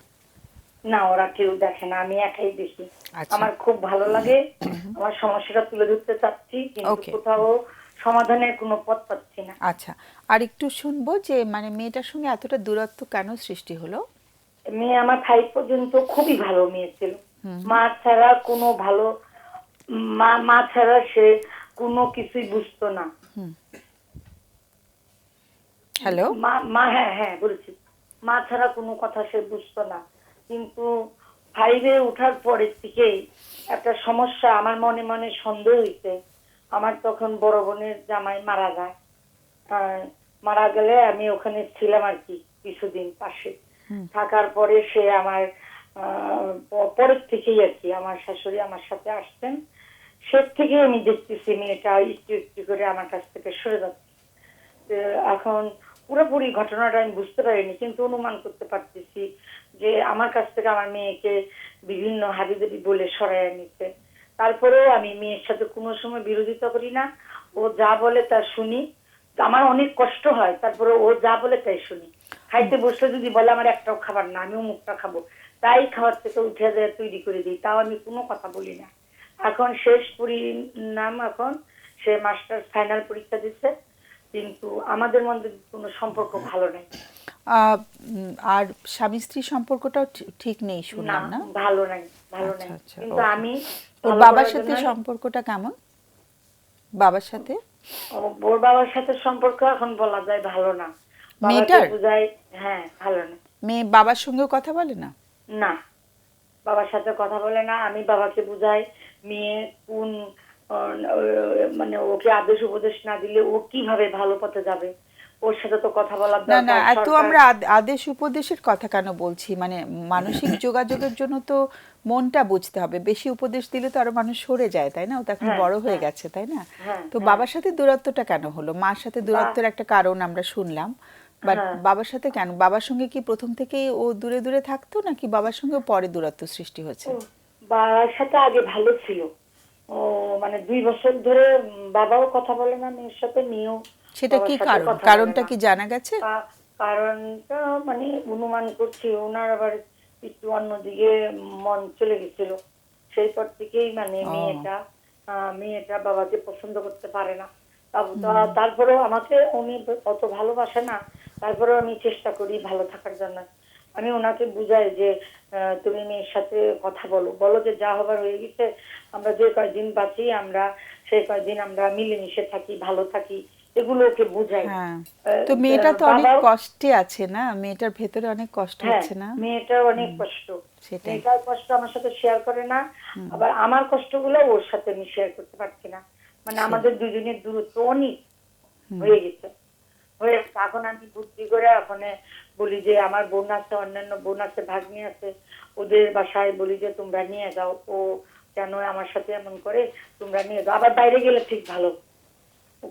না, ওরা কেউ দেখে না, আমি একাই দেখি। আচ্ছা। আমার খুব ভালো লাগে, আমার সমস্যাটা তুলে ধরতে চাচ্ছি, কিন্তু Okay. কোথাও সমাধানের কোনো পথ পাচ্ছি না। আচ্ছা, আর একটু শুনবো যে মানে মেয়েটার সঙ্গে এতটা দূরত্ব কেন সৃষ্টি হলো? মেয়ে আমার 5 পর্যন্ত খুবই ভালো মেয়ে ছিল। মা ছাড়া কোনো ভালো, মা ছাড়া সে কোনো কিছুই বুঝতো না। হ্যালো, হ্যাঁ হ্যাঁ বলছি, মা ছাড়া কোনো কথা সে বুঝতো না। কিন্তু 5-এ ওঠার পরের থেকেই একটা সমস্যা, আমার মনে মনে সন্দেহ হইছে। আমার তখন বড় বোনের জামাই মারা যায়। মারা গেলে আমি ওখানে ছিলাম আর কি কিছুদিন পাশে থাকার পরে, সে আমার পরের থেকেই আর কি আমার শাশুড়ি আমার সাথে আসতেন। সে থেকে আমি দেখতেছি মেয়েটা একটু একটু করে আমার কাছ থেকে সরে যাচ্ছে। এখন পুরোপুরি ঘটনাটা আমি বুঝতে পারিনি, কিন্তু অনুমান করতে পারতেছি যে আমার কাছ থেকে আমার মেয়েকে বিভিন্ন হাবিজাবি বলে সরাইয়া নিচ্ছে। তারপরেও আমি মেয়ের সাথে কোনো সময় বিরোধিতা করি না, ও যা বলে তা শুনি। আমার অনেক কষ্ট হয়, তারপরে ও যা বলে তাই শুনি। খাইতে বসলে যদি বলে আমার একটাও খাবার না, আমি মুখটা খাবো, তাই খাওয়ার থেকে উঠে যায় তৈরি করে দিই, তাও আমি কোনো কথা বলি না। এখন শেষ পরিণাম, এখন সে মাস্টার ফাইনাল পরীক্ষা দিচ্ছে, কিন্তু আমাদের মধ্যে কোনো সম্পর্ক ভালো নাই। আর স্বামী স্ত্রী সম্পর্কটাও ঠিক নেই না, শুনলাম, না? ভালো নাই, ভালো নাই। আচ্ছা, আচ্ছা, কিন্তু ওকে। আমি ওর ভালো বাবার করার সাথে জন্য- সম্পর্কটা কেমন? বাবার সাথে ওর বাবার সাথে সম্পর্ক এখন বলা যায় ভালো না। বাবাকে মেয়েটার? বুঝাই, হ্যাঁ ভালো না। মেয়ে বাবার সঙ্গেও কথা বলে না? না, বাবার সাথে কথা বলে না। আমি বাবাকে বুঝাই মেয়ে কোন মানে ওকে আদেশ উপদেশ না দিলে ও কিভাবে ভালো পথে যাবে, ওর সাথে তো কথা বলার না, না, দরকার। এত সরকার- আমরা আদেশ উপদেশের কথা কেন বলছি, মানে মানসিক যোগাযোগের জন্য তো মনটা বুঝতে হবে। বেশি উপদেশ দিলে তো আরো মানুষ সরে যায়, তাই না? ও তো এখন হ্যাঁ, বড় হয়ে হ্যাঁ। গেছে, তাই না? হ্যাঁ, তো হ্যাঁ। বাবার সাথে দূরত্বটা কেন হলো? মার সাথে দূরত্বের একটা কারণ আমরা শুনলাম, বাট হ্যাঁ। বাবার সাথে কেন? বাবার সঙ্গে কি প্রথম থেকেই ও দূরে দূরে থাকতো, নাকি বাবার সঙ্গে পরে দূরত্ব সৃষ্টি হয়েছে? ও, বাবার সাথে আগে ভালো ছিল। ও মানে 2 বছর ধরে বাবাও কথা বলে না মেয়ের সাথে, মেয়েও সেটা বাবার কি সাথে কারণ? কথা বলে কারণটা না। কি জানা গেছে? কারণটা মানে অনুমান করছি ওনার আবার একটু অন্যদিকে মন চলে গেছিল। সেই পর থেকেই মানে ও। মেয়েটা বাবাকে পছন্দ করতে পারে না। তারপরেও আমাকে উনি অত ভালোবাসে না, তারপরেও আমি চেষ্টা করি ভালো থাকার জন্য। আমি ওনাকে বুঝাই যে তুমি মেয়ের সাথে কথা বলো, বলো যে যা হবার হয়ে গেছে, আমরা যে কয়দিন বাঁচি আমরা সেই কয়দিন আমরা মিলেমিশে থাকি, ভালো থাকি, এগুলো ওকে বুঝাই। হ্যাঁ, তো মেয়েটা তো অনেক বাবাও- কষ্টে আছে না? মেয়েটার ভেতরে অনেক কষ্ট হ্যাঁ, হচ্ছে না? মেয়েটার অনেক কষ্ট। সেটাই। মেয়েটার কষ্ট আমার সাথে শেয়ার করে না, আবার আমার কষ্টগুলো ওর সাথে আমি শেয়ার করতে পারছি না। মানে আমাদের দুজনের দূরত্ব অনেক হয়ে গেছে। এখন আমি বুদ্ধি করে ওখানে বলি যে আমার বোন আছে, অন্যান্য বোন আছে, ভাগ্নি আছে, ওদের বাসায় বলি যে তোমরা নিয়ে যাও, ও কেন আমার সাথে এমন করে, তোমরা নিয়ে যাও। আবার বাইরে গেলে ঠিক ভালো,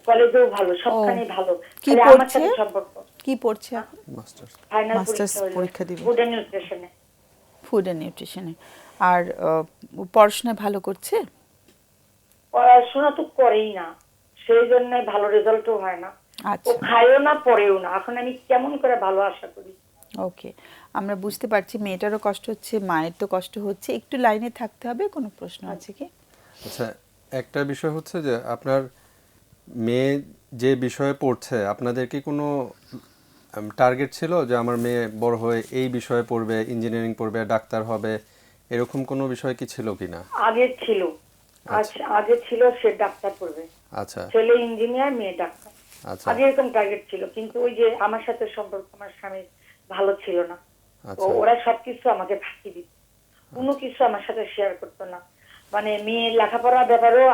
কলেজেও ভালো, সবখানে ভালো। কি খালি আমার পড়ছে? সাথে সম্পর্ক। কি পড়ছে এখন? মাস্টার। ফাইনাল Masters পরীক্ষা পরীক্ষা দিবে। ফুড এন্ড নিউট্রিশনে। ফুড অ্যান্ড নিউট্রিশনে। আর ও পড়াশোনা ভালো করছে? পড়াশোনা তো করেই না, সেই জন্য ভালো রেজাল্টও হয় না। ও আচ্ছা, খায়ও না, পড়েও না। এখন আমি কেমন করে ভালো আশা করি? ওকে। আমরা বুঝতে পারছি মেয়েটারও কষ্ট হচ্ছে, মায়ের তো কষ্ট হচ্ছে। একটু লাইনে থাকতে হবে। কোনো প্রশ্ন আছে কি? আচ্ছা, একটা বিষয় হচ্ছে যে আপনার মেয়ে যে বিষয়ে পড়ছে, আপনাদের কি কোনো টার্গেট ছিল যে আমার মেয়ে বড় হয়ে এই বিষয়ে পড়বে, ইঞ্জিনিয়ারিং পড়বে, ডাক্তার হবে, এরকম কোনো বিষয় কি ছিল কিনা? আগে ছিল, আগে ছিল সে ডাক্তার পড়বে, আচ্ছা, ছেলে ইঞ্জিনিয়ার, মেয়ে ডাক্তার। আচ্ছা, আগে এরকম টার্গেট ছিল, কিন্তু ওই যে আমার সাথে সম্পর্ক আমার স্বামীর ভালো ছিল না। তো আচ্ছা, ওরা সবকিছু আমাকে ফাঁকি দিত, কোনো কিছু আমার সাথে শেয়ার করতো না। মানে মেয়ের লেখাপড়ার ব্যাপারেও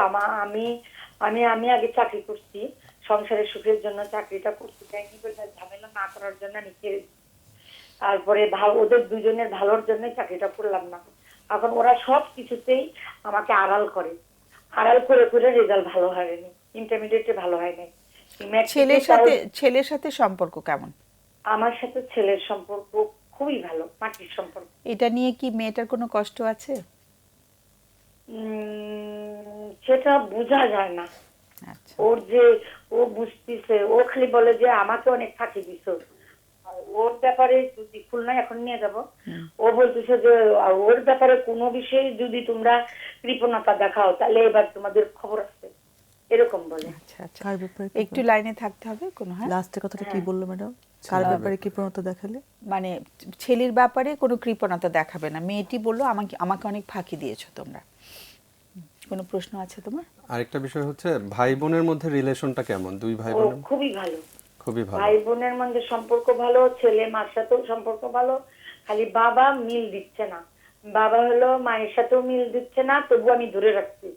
আমি আমি আমি আগে চাকরি করছি, সংসারের সুখের জন্য চাকরিটা করতে চাইনি বলে ঝামেলা না করার জন্য আমি ছেড়ে দিই। তারপরে ওদের দুজনের ভালোর জন্য চাকরিটা করলাম না। এখন ওরা সব কিছুতেই আমাকে আড়াল করে, আড়াল করে করে রেজাল্ট ভালো হয়নি, ইন্টারমিডিয়েটে ভালো হয়নি। ছেলের সাথে সম্পর্ক কেমন? আমার সাথে ছেলের সম্পর্ক খুবই ভালো, মাটির সম্পর্ক। এটা নিয়ে কি মেয়েটার কোনো কষ্ট আছে? সেটা বোঝা যায় না। আচ্ছা, ওর যে ও বুঝতেছে, ও খালি বলে যে আমাকে অনেক ফাঁকি দিছ। ওর ব্যাপারে যদি খুলনায় এখন নিয়ে যাব, ও বলতেছে যে ওর ব্যাপারে কোনো বিষয়ে যদি তোমরা কৃপণতা দেখাও তাহলে এবার তোমাদের খবর আছে, এরকম বলে। আচ্ছা, আচ্ছা। কার ব্যাপারে একটু লাইনে থাকতে হবে। কোনো হ্যাঁ, লাস্টের কথাটা কি বললো ম্যাডাম? কার ব্যাপারে কি প্রণতা দেখালে? মানে ছেলের ব্যাপারে কোনো কৃপণতা দেখাবে না। মেয়েটি বললো আমাকে আমাকে অনেক ফাঁকি দিয়েছো তোমরা। কোনো প্রশ্ন আছে তোমার? আরেকটা বিষয় হচ্ছে ভাই বোনের মধ্যে রিলেশনটা কেমন? দুই ভাই ও বোনের খুবই ভালো, খুবই ভালো। ভাই বোনের মধ্যে সম্পর্ক ভালো, ছেলে মার সাথেও সম্পর্ক ভালো। খালি বাবা মিল দিচ্ছে না, বাবা হলো মায়ের সাথেও মিল দিচ্ছে না, তবু আমি ধরে রাখছি।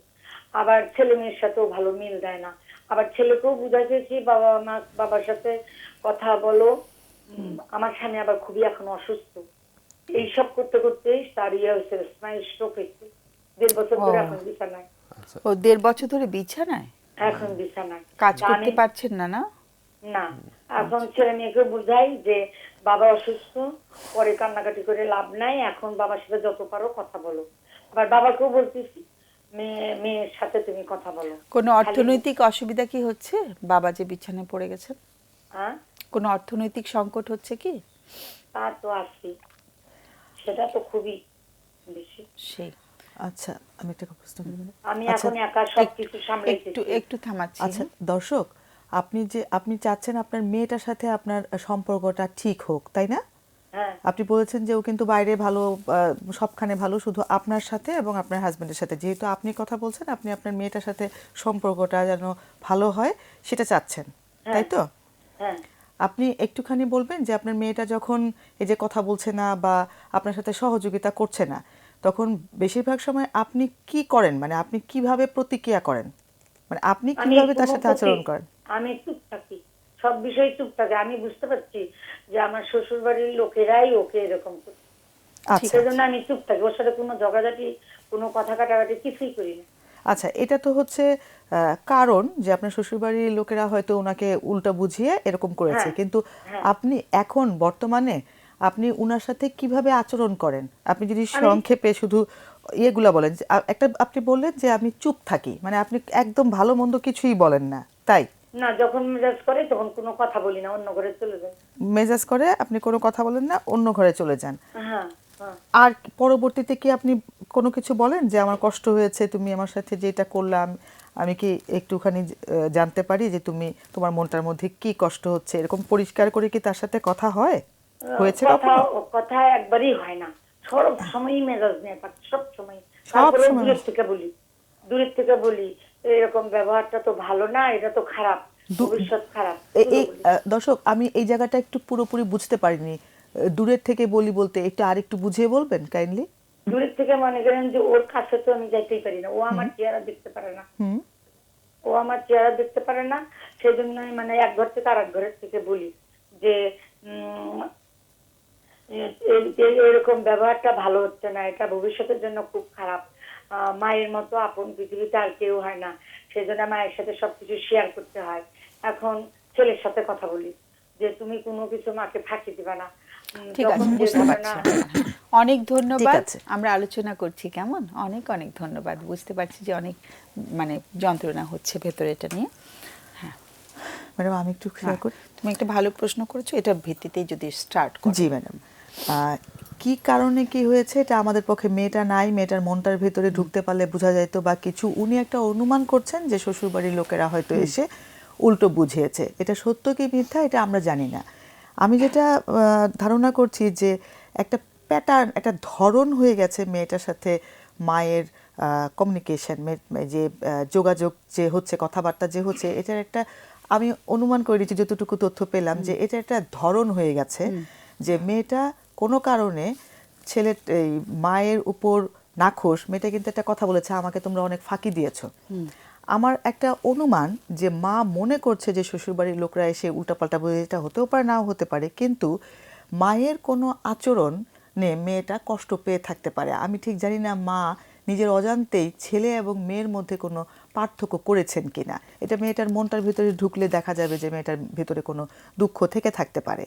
আবার ছেলে মেয়ের সাথেও ভালো মিল দেয় না। আবার ছেলেকেও বুঝাইতেছি বাবার সাথে কথা বলো। আমার স্বামী আবার খুবই এখন অসুস্থ, এইসব করতে করতেই তার হয়েছে, স্নায়ু স্ট্রোক হয়েছে। 1.5 বছর ধরে এখন বিছানায়। আচ্ছা, ও 1.5 বছর ধরে বিছানায়? এখন বিছানায়। কাজ করতে পারছেন না? না, না, এখন ছেলে মেয়েকে বুঝাই যে বাবা অসুস্থ, পরে কান্নাকাটি করে লাভ নাই, এখন বাবার সাথে যত পারো কথা বলো। আবার বাবাকেও বলতেছি মেয়ের সাথে তুমি কথা বলো। কোনো অর্থনৈতিক অসুবিধা কি হচ্ছে? বাবা যে বিছানায় পড়ে গেছেন, হ্যাঁ, কোনো অর্থনৈতিক সংকট হচ্ছে কি? তা তো আছে, সেটা তো খুবই বেশি। সেই আচ্ছা, আমি একটা প্রশ্ন করি ম্যাডাম। আমি আচ্ছা, এখন একা সবকিছু সামলাইতেছি। একটু থামাচ্ছি। আচ্ছা দর্শক, আপনি চাচ্ছেন আপনার মেয়েটার সাথে আপনার সম্পর্কটা ঠিক হোক, তাই না? হ্যাঁ, আপনি বলেছেন যে ও কিন্তু বাইরে ভালো, সবখানে ভালো, শুধু আপনার সাথে এবং আপনার হাজবেন্ডের সাথে, যেহেতু আপনি কথা বলছেন, আপনি আপনার মেয়েটার সাথে সম্পর্কটা যেন ভালো হয় সেটা চাচ্ছেন, তাই তো? হ্যাঁ। আপনি একটুখানি বলবেন যে আপনার মেয়েটা যখন এই যে কথা বলছে না বা আপনার সাথে সহযোগিতা করছে না, তখন বেশিরভাগ সময় আপনি কি করেন, মানে আপনি কিভাবে প্রতিক্রিয়া করেন, মানে আপনি কিভাবে তার সাথে আচরণ করেন? আমি চুপ থাকি, সব বিষয়ে চুপ থাকি। আমি বুঝতে পারছি যে আমার শ্বশুর বাড়ির লোকেরাই ওকে এরকম করছে, আচ্ছা সেজন্য আমি চুপ থাকি। ওর সাথে কোনো ঝগড়াঝাটি, কোনো কথা কাটাকাটি কিছুই করি না। আচ্ছা, এটা তো হচ্ছে কারণ যে আপনার শ্বশুরবাড়ির লোকেরা হয়তো ওনাকে উল্টা বুঝিয়ে এরকম করেছে, হ্যাঁ, কিন্তু হ্যাঁ। আপনি এখন বর্তমানে আপনি উনার সাথে কিভাবে আচরণ করেন? আপনি যদি সংক্ষেপে শুধু ইয়েগুলা বলেন। একটা আপনি বললেন যে আমি চুপ থাকি, মানে আপনি একদম ভালো মন্দ কিছুই বলেন না, তাই? না, যখন মেজাজ করে তখন কোনো কথা বলি না, অন্য ঘরে চলে যাই। মেজাজ করে আপনি কোনো কথা বলেন না, অন্য ঘরে চলে যান। হ্যাঁ, হ্যাঁ। আর পরবর্তীতে কি আপনি কোনো কিছু বলেন যে আমার কষ্ট হয়েছে, তুমি আমার সাথে যেটা করলাম, আমি কি একটুখানি জানতে পারি যে তোমার মনটার মধ্যে কি কষ্ট হচ্ছে, এরকম পরিষ্কার করে কি তার সাথে কথা হয়েছে কখনো? কথা একবারই হয় না, সব সময়ই মেজাজ নিয়ে থাকে, সব সময়। সব তারপরে সময়? দূরের থেকে বলি এরকম ব্যবহারটা তো ভালো না, এটা তো খারাপ, ভবিষ্যৎ খারাপ। এই দর্শক, আমি এই জায়গাটা একটু পুরোপুরি বুঝতে পারিনি। দূরের থেকে বলি বলতে একটু আরেকটু বুঝিয়ে বলবেন কাইন্ডলি? দূরের থেকে মনে করেন যে ওর কাছে তো আমি যাইতেই পারি না, ও আমার চেহারা দেখতে পারে না, হুম। ও আমার চেহারা দেখতে পারে না। সেই জন্য মানে এক ঘর থেকে আর এক ঘরের থেকে বলি যে এরকম ব্যবহারটা ভালো হচ্ছে না, এটা ভবিষ্যতের জন্য খুব খারাপ। মায়ের মতো আপন পৃথিবীতে আর কেউ হয় না, সেই জন্য মায়ের সাথে সবকিছু শেয়ার করতে হয়। এখন ছেলের সাথে কথা বলি যে তুমি কোনো কিছু মাকে ফাঁকি দিবা না। ঠিক আছে, যখন যে বুঝতে ঘটনা পারছি। অনেক ধন্যবাদ। আছে। আমরা আলোচনা করছি কেমন, অনেক অনেক ধন্যবাদ। বুঝতে পারছি যে অনেক মানে যন্ত্রণা হচ্ছে ভেতরে এটা নিয়ে। ম্যাডাম আমি একটু শেয়ার করি। তুমি একটা ভালো প্রশ্ন করেছো, এটার ভিত্তিতেই যদি স্টার্ট করো। জি ম্যাডাম, কি কারণে কি হয়েছে এটা আমাদের পক্ষে, মেয়েটা নাই, মেয়েটার মনটার ভেতরে ঢুকতে পারলে বোঝা যাইতো বা কিছু, উনি একটা অনুমান করছেন যে শ্বশুরবাড়ির লোকেরা হয়তো এসে উল্টো বুঝিয়েছে। এটা সত্য কি মিথ্যা এটা আমরা জানি না। আমি যেটা ধারণা করছি যে একটা প্যাটার্ন, একটা ধরন হয়ে গেছে মেয়েটার সাথে মায়ের কমিউনিকেশন, যে যোগাযোগ যে হচ্ছে, কথাবার্তা যে হচ্ছে, এটার একটা আমি অনুমান করে দিচ্ছি যতটুকু তথ্য পেলাম যে এটা একটা ধরন হয়ে গেছে যে মেয়েটা কোনো কারণে এই মায়ের উপর নাখোশ। মেয়েটা কিন্তু একটা কথা বলেছে, আমাকে তোমরা অনেক ফাঁকি দিয়েছো। আমার একটা অনুমান যে মা মনে করছে যে শ্বশুরবাড়ির লোকরা এসে উল্টাপাল্টা বলে, এটা হতেও পারে নাও হতে পারে, কিন্তু মায়ের কোনো আচরণে মেয়েটা কষ্ট পেয়ে থাকতে পারে। আমি ঠিক জানি না মা নিজের অজান্তেই ছেলে এবং মেয়ের মধ্যে কোনো পার্থক্য করেছেন কিনা। এটা মেয়েটার মনটার ভিতরে ঢুকলে দেখা যাবে যে মেয়েটার ভিতরে কোনো দুঃখ থেকে থাকতে পারে,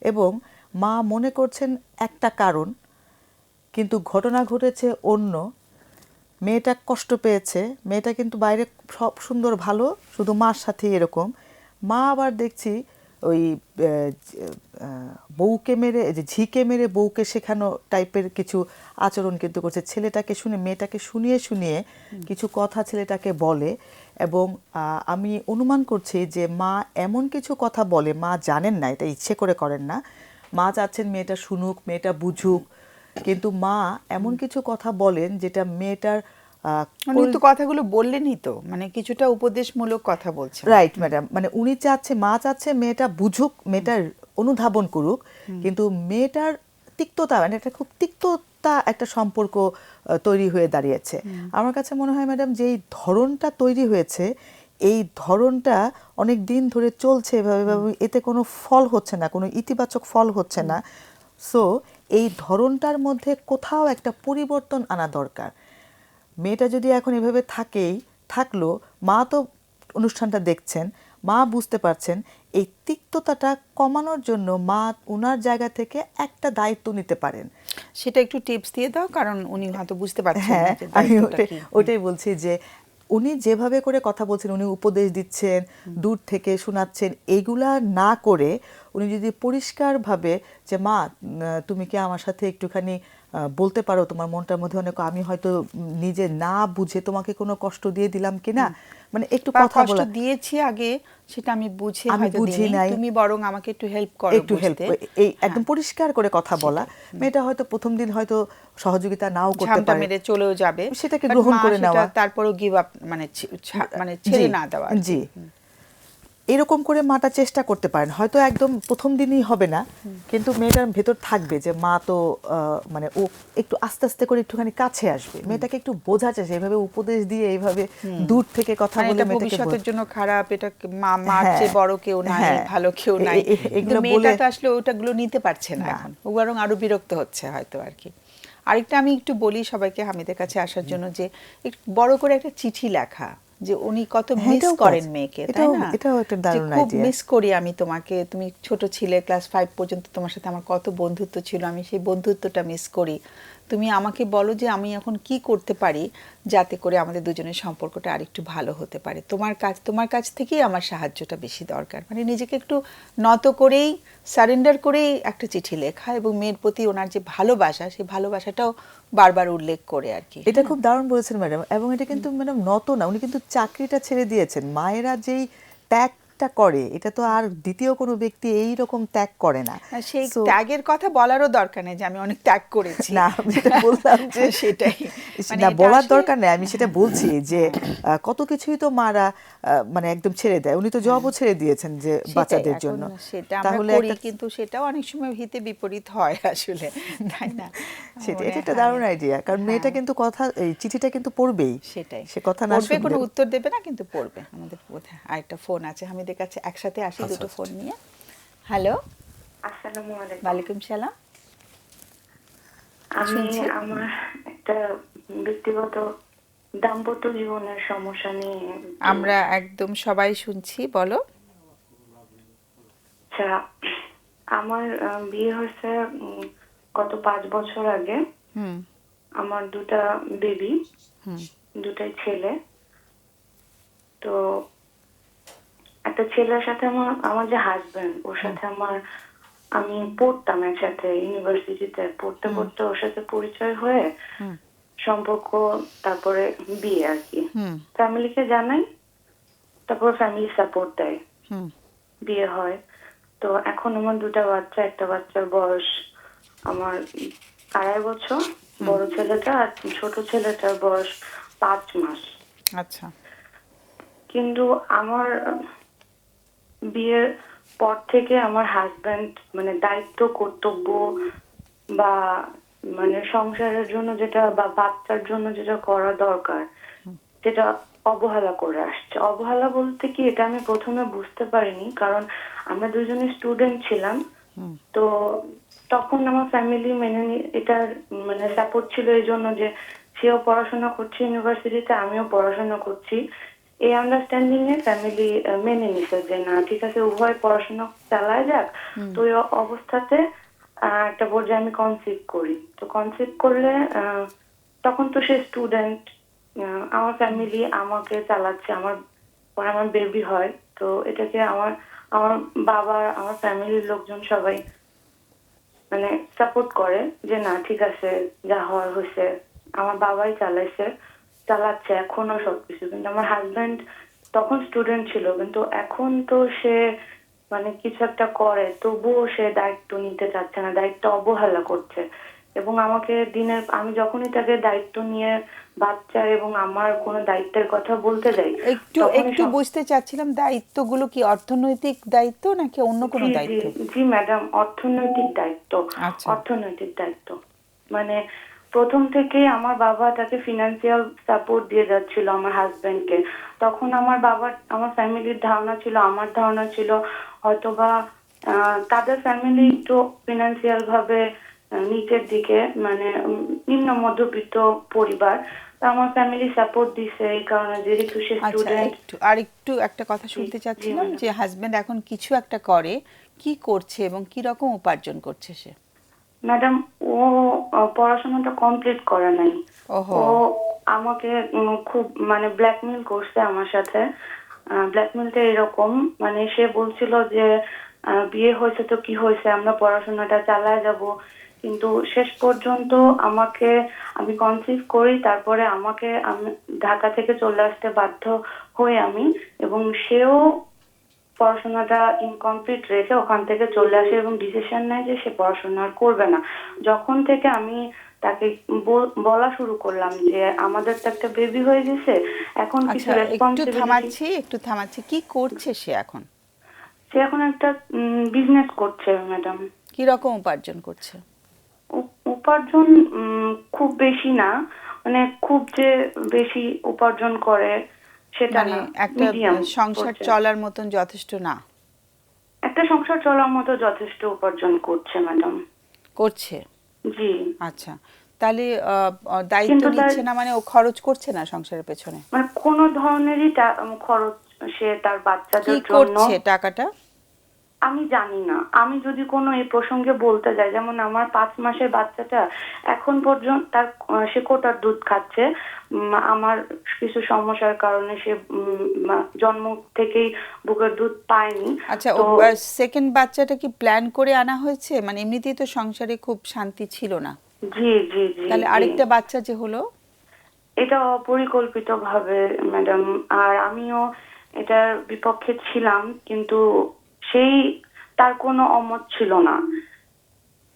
এবং মা মনে করছেন একটা কারণ, কিন্তু ঘটনা ঘটেছে অন্য। মেয়েটা কষ্ট পেয়েছে, মেয়েটা কিন্তু বাইরে সব সুন্দর ভালো, শুধু মার সাথে এরকম। মা আবার দেখছি ওই বউকে মেরে, যে ঝিকে মেরে বউকে শেখানো টাইপের কিছু আচরণ কিন্তু করছে। ছেলেটাকে শুনে, মেয়েটাকে শুনিয়ে শুনিয়ে কিছু কথা ছেলেটাকে বলে, এবং আমি অনুমান করছি যে মা এমন কিছু কথা বলে, মা জানেন না, এটা ইচ্ছে করে করেন না, মা চাচ্ছেন মেয়েটা শুনুক, মেয়েটা বুঝুক, কিন্তু মা এমন কিছু কথা বলেন যেটা মেয়েটার উনি তো কথাগুলো বললেনই তো, মানে কিছুটা উপদেশমূলক কথা বলছেন। রাইট ম্যাডাম, মানে উনি চাচ্ছে, মা চাচ্ছে মেয়েটা বুঝুক, মেয়েটার অনুধাবন করুক, কিন্তু মেয়েটার তিক্ততা, মানে একটা খুব তিক্ততা একটা সম্পর্ক তৈরি হয়ে দাঁড়িয়েছে। আমার কাছে মনে হয় ম্যাডাম যে এই ধরনটা তৈরি হয়েছে, এই ধরনটা অনেক দিন ধরে চলছে এভাবে, এতে কোনো ফল হচ্ছে না, কোনো ইতিবাচক ফল হচ্ছে না। সো এই ধরনটার মধ্যে কোথাও একটা পরিবর্তন আনা দরকার। মেয়েটা যদি এখন এভাবে থাকলো, মা তো অনুষ্ঠানটা দেখছেন, মা বুঝতে পারছেন এই তিক্ততাটা কমানোর জন্য মা ওনার জায়গা থেকে একটা দায়িত্ব নিতে পারেন। সেটা একটু টিপস দিয়ে দাও, কারণ উনি হয়তো বুঝতে পারছেন না হ্যাঁ, যে আমি দায়িত্বটা কি। ওটাই বলছি যে উনি যেভাবে করে কথা বলছেন, উনি উপদেশ দিচ্ছেন, দূর থেকে শোনাচ্ছেন, এইগুলা না করে উনি যদি পরিষ্কারভাবে যে মা তুমি কি আমার সাথে একটুখানি বলতে পারো তোমার মনটার মধ্যে অনেক, আমি হয়তো নিজে না বুঝে তোমাকে কোনো কষ্ট দিয়ে দিলাম কিনা, মানে একটু বা কথা কষ্ট বলা, দিয়েছি আগে, সেটা আমি বুঝে আমি হয়তো বুঝি দিইনি, নাই, তুমি বরং আমাকে একটু হেল্প করো একটু হেল্প, বুঝতে। এই একদম পরিষ্কার করে কথা বলা। মেয়েটা হয়তো প্রথম দিন হয়তো সহযোগিতা নাও করতে ঝামটা পারে, মেরে চলেও যাবে, সেটাকে but গ্রহণ মা করে সেটা নেওয়া, তারপরেও গিভ আপ, মানে মানে ছেড়ে জি, না দেওয়া আর কি। জি, এরকম করে মাটা চেষ্টা করতে পারেন। হয়তো একদম প্রথম দিনই হবে না, কিন্তু মেয়েটার ভেতর থাকবে যে মা তো মানে ও একটু আস্তে আস্তে করে একটুখানি কাছে আসবে, মেয়েটাকে একটু বোঝা যায়, এইভাবে উপদেশ দিয়ে এইভাবে দূর থেকে কথা মানে বলে এটা মেয়েটাকে ভবিষ্যতের জন্য খারাপ, এটা মার হ্যাঁ, চেয়ে বড় কেউ নাই, হ্যাঁ, ভালো কেউ নাই, কিন্তু এগুলো মেয়েটা বলে তো আসলে ওটাগুলো নিতে পারছে না না। এখন, ও বরং আরো বিরক্ত হচ্ছে হয়তো আর কি। আরেকটা আমি একটু বলি সবাইকে হামিদের কাছে আসার জন্য, যে একটু বড় করে একটা চিঠি লেখা, যে উনি কত হ্যাঁ, মিস এটাও করেন কাজ। মেয়েকে, তাই এটাও না? এটাও একটা যে দারুণ খুব আইডিয়া। মিস করি আমি তোমাকে, তুমি ছোট ছিলে, ক্লাস 5 পর্যন্ত তোমার সাথে আমার কত বন্ধুত্ব ছিল, আমি সেই বন্ধুত্বটা মিস করি, তুমি আমাকে বলো যে আমি এখন কি করতে পারি যাতে করে আমাদের দুজনের সম্পর্কটা আরেকটু ভালো হতে পারে, তোমার কাছ থেকেই আমার সাহায্যটা বেশি দরকার। মানে নিজেকে একটু নত করেই, সারেন্ডার করেই একটা চিঠি লেখা, এবং মেয়ের প্রতি ওনার যে ভালোবাসা, সেই ভালোবাসাটাও বারবার উল্লেখ করে আর কি। এটা খুব দারুণ বলেছেন ম্যাডাম, এবং এটা কিন্তু ম্যাডাম নত না, উনি কিন্তু চাকরিটা ছেড়ে দিয়েছেন। মায়েরা যেই ত্যাগটা করে, এটা তো আর দ্বিতীয় কোনো ব্যক্তি এই রকম ত্যাগ করে না। আর সেই So, ত্যাগের কথা বলারও দরকার নেই যে আমি অনেক ত্যাগ করেছি। না, আমি যেটা বললাম যে সেটাই, মানে না, এটা বলার আসলে- দরকার নেই, আমি সেটা বলছি যে কত কিছুই তো মারা মানে একদম ছেড়ে দেয়, উনি তো জবও ছেড়ে দিয়েছেন যে সেটাই, বাচ্চাদের এখন জন্য। সেটা আমরা তাহলে করি, একটা কিন্তু সেটাও অনেক সময় হিতে বিপরীত হয় আসলে, তাই না? সেটা, মনে এটা একটা হয়- দারুণ আইডিয়া, কারণ মেয়েটা কিন্তু কথা, এই চিঠিটা কিন্তু পড়বেই, সেটাই, সে কথা না পড়বে, কোনো শুনলেও। উত্তর দেবে না, কিন্তু পড়বে। আমাদের বোধহয় আরেকটা ফোন আছে হামিদের কাছে, একসাথে আসি দুটো ফোন নিয়ে। হ্যালো, আসসালামু আলাইকুম। ওয়ালাইকুম সালাম। আমি শুনছি। আমার একটা ব্যক্তিগত দাম্পত্য জীবনের সমস্যা নিয়ে আমরা একদম সবাই শুনছি, বলো। আচ্ছা, আমার বিয়ে হয়েছে গত 5 বছর আগে। হুম আমার দুটা বেবি, হুম দুটাই ছেলে। তো একটা ছেলের সাথে আমার যে হাজবেন্ড, ওর সাথে আমি পড়তাম একসাথে, ইউনিভার্সিটিতে পড়তে পড়তে ওর সাথে পরিচয় হয়ে সম্পর্ক, তারপরে বিয়ে আর কি। হুম ফ্যামিলিকে জানাই, তারপর ফ্যামিলি সাপোর্ট দেয়, হুম বিয়ে হয়। তো এখন আমার দুটা বাচ্চা, একটা বাচ্চার বয়স আমার 2.5 বছর, বড় ছেলেটা, আর ছোট ছেলেটার বয়স 5 মাস। আচ্ছা, কিন্তু আমার বিয়ের পর থেকে আমার হাজবেন্ড মানে দায়িত্ব, কর্তব্য বা মানে সংসারের জন্য যেটা বা বাচ্চার জন্য যেটা করা দরকার, যেটা অবহেলা করে আসছে। অবহেলা বলতে কি, এটা আমি প্রথমে বুঝতে পারিনি, কারণ আমরা দুজনে স্টুডেন্ট ছিলাম। তো তখন আমার ফ্যামিলি এটার মানে সাপোর্ট ছিল এই জন্য যে সেও পড়াশোনা করছে ইউনিভার্সিটিতে, আমিও পড়াশোনা করছি। এই আন্ডারস্ট্যান্ডিং এ ফ্যামিলি মেনে নিছে যে না, ঠিক আছে, উভয় পড়াশোনা চালায় যাক। তো ওই অবস্থাতে একটা পর্যায়ে আমি কনসিভ করি। তো কনসিভ করলে তখন তো সে স্টুডেন্ট, আমার ফ্যামিলি আমাকে চালাচ্ছে, আমার বেবি হয়। তো এটাকে আমার আমার বাবা, আমার ফ্যামিলির লোকজন সবাই মানে সাপোর্ট করে যে না, ঠিক আছে, যা হওয়ার হয়েছে। আমার বাবাই চালাচ্ছে এখনো সবকিছু। কিন্তু আমার হাজবেন্ড তখন স্টুডেন্ট ছিল, কিন্তু এখন তো সে মানে কিছু একটা করে, তবুও সে দায়িত্ব নিতে চাচ্ছে না, দায়িত্ব অবহেলা করছে। এবং আমাকে আমি যখনই তাকে দায়িত্ব নিয়ে বাচ্চা এবং আমার কোনো দায়িত্বের কথা বলতে যাই, একটু তখনই একটু বুঝতে চাচ্ছিলাম, দায়িত্বগুলো কি অর্থনৈতিক দায়িত্ব নাকি অন্য কোনো জি জি দায়িত্ব? জি ম্যাডাম, অর্থনৈতিক দায়িত্ব। আচ্ছা। অর্থনৈতিক দায়িত্ব মানে প্রথম থেকে আমার বাবা তাকে ফিনান্সিয়াল সাপোর্ট দিয়ে যাচ্ছিল আমার হাজবেন্ডকে। তখন আমার ফ্যামিলির ধারণা ছিল, আমার ধারণা ছিল হয়তোবা তাদের ফ্যামিলি একটু ফিনান্সিয়াল ভাবে নিচের দিকে, মানে নিম্ন মধ্যবিত্ত পরিবার। তো আমার ফ্যামিলি সাপোর্ট দিছে এই কারণে, যেহেতু সে আচ্ছা, স্টুডেন্ট। একটু একটা কথা শুনতে চাচ্ছিলাম ম্যাডাম। যে হাজবেন্ড এখন কিছু একটা করে, কি করছে এবং কি রকম উপার্জন করছে সে? ম্যাডাম, ও পড়াশোনাটা কমপ্লিট করে নাই। ওহো। ও আমাকে খুব মানে ব্ল্যাকমেল করছে আমার সাথে। ব্ল্যাকমেলটা এরকম, মানে সে বলছিল যে বিয়ে হয়েছে তো কি হয়েছে, আমরা পড়াশোনাটা চালায় যাব। কিন্তু শেষ পর্যন্ত আমি কনসিভ করি, তারপরে আমি ঢাকা থেকে চলে আসতে বাধ্য হই আমি, এবং সেও পড়াশোনাটা ইনকমপ্লিট রেখে ওখান থেকে চলে আসে এবং ডিসিশন নেয় যে সে পড়াশোনা আর করবে না। যখন থেকে আমি তাকে বলা শুরু করলাম যে আমাদের তো একটা বেবি হয়ে গেছে, এখন কিছু আচ্ছা, রেসপন্সিবিলিটি। একটু থামাচ্ছি, কি করছে সে এখন? সে এখন একটা বিজনেস করছে ম্যাডাম। কি রকম উপার্জন করছে? উপার্জন খুব বেশি না, মানে খুব যে বেশি উপার্জন করে সেটা মানে না, একটা মিডিয়াম সংসার চলার মতন যথেষ্ট না? একটা সংসার চলার মতো যথেষ্ট উপার্জন করছে ম্যাডাম। করছে। জি। আচ্ছা, তাহলে দায়িত্ব কিন্তু নিচ্ছে না মানে ও খরচ করছে না সংসারের পেছনে? মানে কোনো ধরনেরই খরচ সে তার কি বাচ্চাদের জন্য। করছে টাকাটা? আমি জানি না, আমি যদি কোনো এই প্রসঙ্গে বলতে যাই, যেমন আমার 5 মাসের বাচ্চাটা এখন পর্যন্ত সে কোটার দুধ খাচ্ছে। আমার কিছু সমস্যার কারণে সে জন্ম থেকেই বুকের দুধ পায়নি। আচ্ছা, ও তো সেকেন্ড বাচ্চাটা কি প্ল্যান করে আনা হয়েছে? মানে এমনিতেই তো সংসারে খুব শান্তি ছিল না, জি জি জি তাহলে জি। আরেকটা বাচ্চা যে হলো? এটা অপরিকল্পিত ভাবে ম্যাডাম, আর আমিও এটার বিপক্ষে ছিলাম, কিন্তু সেই তার কোনো অমত ছিল না।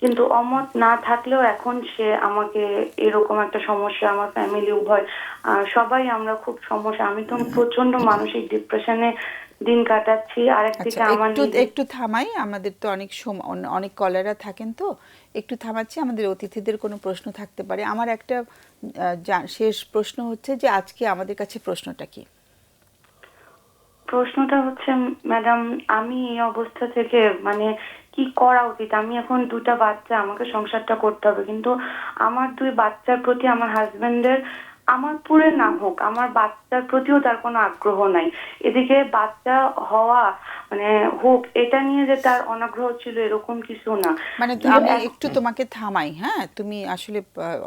কিন্তু অমত না থাকলেও এখন সে আমাকে এরকম একটা সমস্যা, আমার ফ্যামিলি উভয় সবাই আমরা খুব সমস্যা, আমি তো প্রচন্ড মানসিক ডিপ্রেশনে দিন কাটাচ্ছি। আর আচ্ছা, একদিকে আমার একটু থামাই, আমাদের তো অনেক সময় অনেক কলাররা থাকেন, তো একটু থামাচ্ছি, আমাদের অতিথিদের কোনো প্রশ্ন থাকতে পারে। আমার একটা শেষ প্রশ্ন হচ্ছে যে আজকে আমাদের কাছে প্রশ্নটা কি? প্রশ্নটা হচ্ছে ম্যাডাম, আমি এই অবস্থা থেকে মানে কি করা উচিত? আমি এখন 2টা বাচ্চা, আমাকে সংসারটা করতে হবে, কিন্তু আমার 2 বাচ্চার প্রতি আমার হাজবেন্ডের, আমার পুরে না হোক, আমার বাচ্চার প্রতিও তার কোনো আগ্রহ নাই। এদিকে বাচ্চা হওয়া মানে হোক, এটা নিয়ে যে তার অনাগ্রহ ছিল এরকম কিছু না। মানে কিন্তু আমি একটু তোমাকে থামাই, হ্যাঁ? তুমি আসলে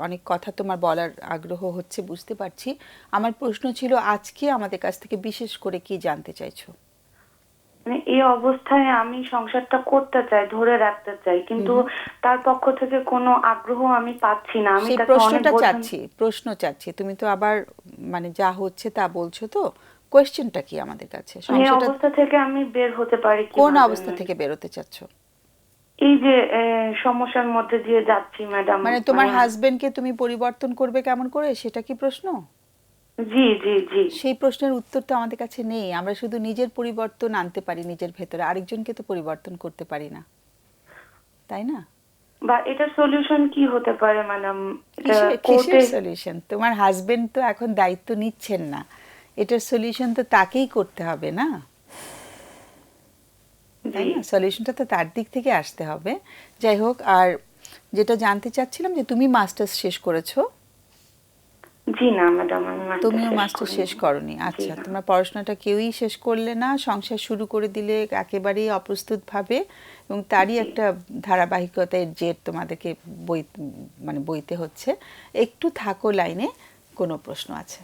অনেক কথা তোমার বলার আগ্রহ হচ্ছে, বুঝতে পারছি। আমার প্রশ্ন ছিল আজকে আমাদের কাছ থেকে বিশেষ করে কি জানতে চাইছো? মানে এই অবস্থায় আমি সংসারটা করতে চাই, ধরে রাখতে চাই, কিন্তু তার পক্ষ থেকে কোনো আগ্রহ আমি পাচ্ছি না। আমি সেই তাকে অনেক প্রশ্ন চাচ্ছি, তুমি তো আবার মানে যা হচ্ছে তা বলছো, তো কোয়েশ্চেনটা কি আমাদের কাছে? এই সংসারটা অবস্থা থেকে আমি বের হতে পারি কোন কিভাবে? অবস্থা থেকে বেরোতে চাচ্ছ? এই যে সমস্যার মধ্যে দিয়ে যাচ্ছি ম্যাডাম। মানে তোমার হাজবেন্ডকে তুমি পরিবর্তন করবে কেমন করে, সেটা কি প্রশ্ন? জি জি জি। সেই প্রশ্নের উত্তর তো আমাদের কাছে নেই। আমরা শুধু নিজের পরিবর্তন আনতে পারি নিজের ভেতরে, আরেকজনকে তো পরিবর্তন করতে পারি না, তাই না? বা এটার সলিউশন কি হতে পারে ম্যাডাম? কিসের সলিউশন? তোমার হাজবেন্ড তো এখন দায়িত্ব নিচ্ছেন না, এটার সলিউশন তো তাকেই করতে হবে না, তাই না? সলিউশনটা তো তার দিক থেকে আসতে হবে। যাই হোক, আর যেটা জানতে চাচ্ছিলাম যে তুমি মাস্টার্স শেষ করেছো? জি না ম্যাডাম, আমি তুমিও মাস্টার শেষ করনি? আচ্ছা, তোমরা পড়াশোনাটা কেউই শেষ করলে না, সংসার শুরু করে দিলে একেবারেই অপ্রস্তুত ভাবে, এবং তারই একটা ধারাবাহিকতার জের তোমাদেরকে বইতে হচ্ছে। একটু থাকো লাইনে, কোনো প্রশ্ন আছে?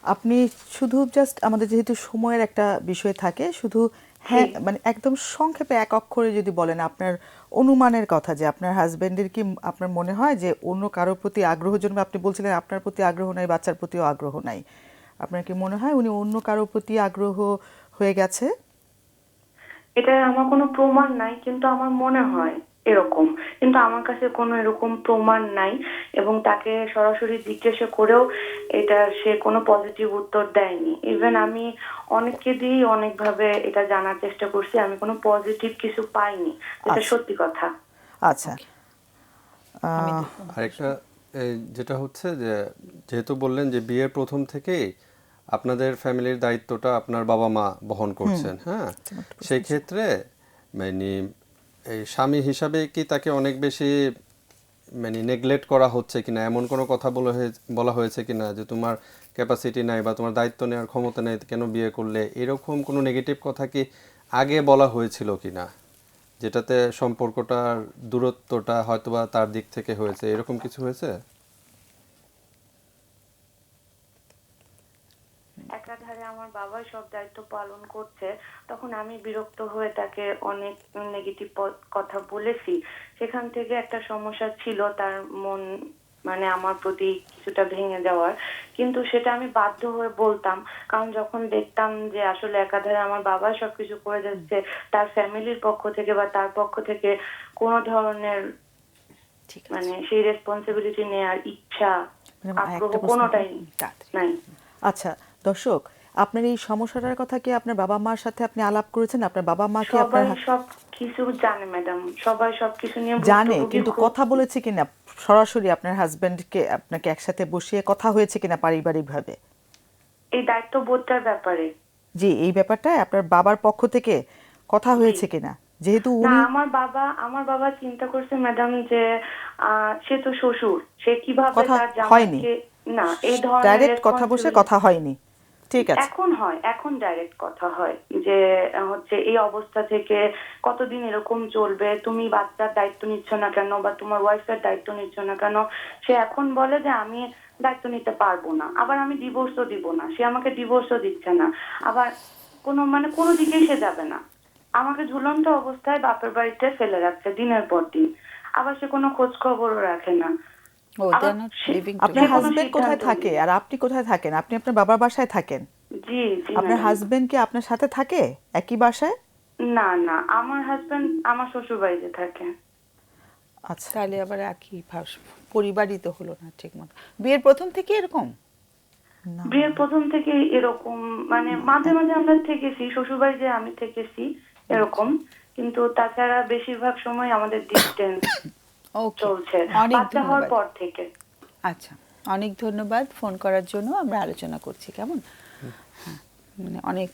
আপনি শুধু জাস্ট আমাদের যেহেতু সময়ের একটা বিষয় থাকে, শুধু হ্যাঁ মানে একদম সংক্ষেপে এক অক্ষরে যদি বলেন আপনার অনুমানের কথা, যে আপনার হাজবেন্ডের কি আপনার মনে হয় যে অন্য কারোর প্রতি আগ্রহ জন্মে? আপনি বলছিলেন আপনার প্রতি আগ্রহ নাই, বাচ্চার প্রতিও আগ্রহ নাই। আপনার কি মনে হয় উনি অন্য কারোর প্রতি আগ্রহ হয়ে গেছে? এটা আমার কোনো প্রমাণ নাই, কিন্তু আমার মনে হয় এরকম, কিন্তু আমার কাছে কোনো এরকম প্রমাণ নাই, এবং তাকে সরাসরি জিজ্ঞাসা করেও এটা সে কোনো পজিটিভ উত্তর দেয়নি। ইভেন আমি অনেককে দিয়েই অনেকভাবে এটা জানার চেষ্টা করছি, আমি কোনো পজিটিভ কিছু পাইনি, এটা সত্যি কথা। আচ্ছা, আরেকটা যেটা হচ্ছে যে যেহেতু বললেন যে বিয়ের প্রথম থেকেই আপনাদের ফ্যামিলির দায়িত্বটা আপনার বাবা মা বহন করছেন, হ্যাঁ, সেই ক্ষেত্রে মানে এই স্বামী হিসাবে কি তাকে অনেক বেশি মানে নেগলেক্ট করা হচ্ছে কিনা, এমন কোনো কথা বলা হয়েছে কিনা যে তোমার ক্যাপাসিটি নাই বা তোমার দায়িত্ব নেওয়ার ক্ষমতা নেই, কেন বিয়ে করলে, এরকম কোনো নেগেটিভ কথা কি আগে বলা হয়েছিল কিনা, যেটাতে সম্পর্কটার দূরত্বটা হয়তোবা তার দিক থেকে হয়েছে, এরকম কিছু হয়েছে? একাধারে আমার বাবা সব দায়িত্ব পালন করছে, তখন আমি বিরক্ত হয়ে তাকে অনেক নেগেটিভ কথা বলেছি। সেখান থেকে একটা সমস্যা ছিল, তার মন মানে আমার প্রতি কিছুটা ভেঙে যাওয়ার, কিন্তু সেটা আমি বাধ্য হয়ে বলতাম। কারণ যখন দেখতাম যে আসলে একাধারে আমার বাবা সবকিছু করে যাচ্ছে, তার ফ্যামিলির পক্ষ থেকে বা তার পক্ষ থেকে কোনো ধরনের ঠিক আছে, মানে সেই রেসপন্সিবিলিটি নেওয়ার ইচ্ছা ম্যাডাম, আগ্রহ একটা প্রশ্ন কোনোটাই তাড়াতাড়ি। নাই। আচ্ছা দর্শক, আপনার এই সমস্যাটার কথা কি আপনার বাবা মার সাথে আপনি আলাপ করেছেন? আপনার বাবা মা কি আপনার সবাই সব কিছু জানে ম্যাডাম, সবাই সবকিছু নিয়ে জানে, ভুক্তভোগী কিন্তু খুব। কথা বলেছে কিনা সরাসরি আপনার হাজবেন্ডকে আপনাকে একসাথে বসিয়ে কথা হয়েছে কিনা পারিবারিকভাবে? এই দায়িত্ববোধটার ব্যাপারে জি, এই ব্যাপারটায় আপনার বাবার পক্ষ থেকে কথা হয়েছে কিনা, যেহেতু না, উনি আমার বাবা চিন্তা করছে ম্যাডাম যে সে তো শ্বশুর, সে কিভাবে কথা তার হয়নি, জামাইকে না এই ধরনের ডাইরেক্ট কথা বসে responsibility- কথা হয়নি, ঠিক আছে। এখন ডাইরেক্ট কথা হয় যে হচ্ছে এই অবস্থা থেকে কতদিন এরকম চলবে, তুমি বাচ্চার দায়িত্ব নিচ্ছ না কেন বা তোমার ওয়াইফের দায়িত্ব নিচ্ছ না কেন। সে এখন বলে যে আমি দায়িত্ব নিতে পারবো না, আবার আমি ডিভোর্সও দিব না, সে আমাকে ডিভোর্সও দিচ্ছে না, আবার কোনো দিকেই সে যাবে না, আমাকে ঝুলন্ত অবস্থায় বাপের বাড়িতে ফেলে রাখছে দিনের পর দিন, আবার সে কোনো খোঁজ খবরও রাখে না। ও আবার দে আর নট সে- লিভিং আপনার কোনো হাজবেন্ড কোথায় সিদ্ধান্ত থাকে নেই। আর আপনি কোথায় থাকেন? আপনি আপনার বাবার বাসায় থাকেন? জি জি আপনার ম্যাডাম। হাজবেন্ড কি আপনার সাথে থাকে একই বাসায়? না না, আমার হাজবেন্ড আমার শ্বশুর বাড়িতে থাকে। আচ্ছা, তাহলে আবার একই পরিবারই তো হলো না ঠিক মতো। বিয়ের প্রথম থেকে এরকম? বিয়ের প্রথম থেকে এরকম, মানে মাঝে মাঝে আমরা থেকেছি, শ্বশুর বাড়িতে আমি থেকেছি এরকম, কিন্তু তাছাড়া বেশিরভাগ সময় আমাদের ডিস্টেন্স ওকে, চলছে অনেক বাচ্চা হওয়ার ধন্যবাদ। পর থেকে। আচ্ছা, অনেক ধন্যবাদ ফোন করার জন্য। আমরা আলোচনা করছি কেমন, হ্যাঁ, মানে অনেক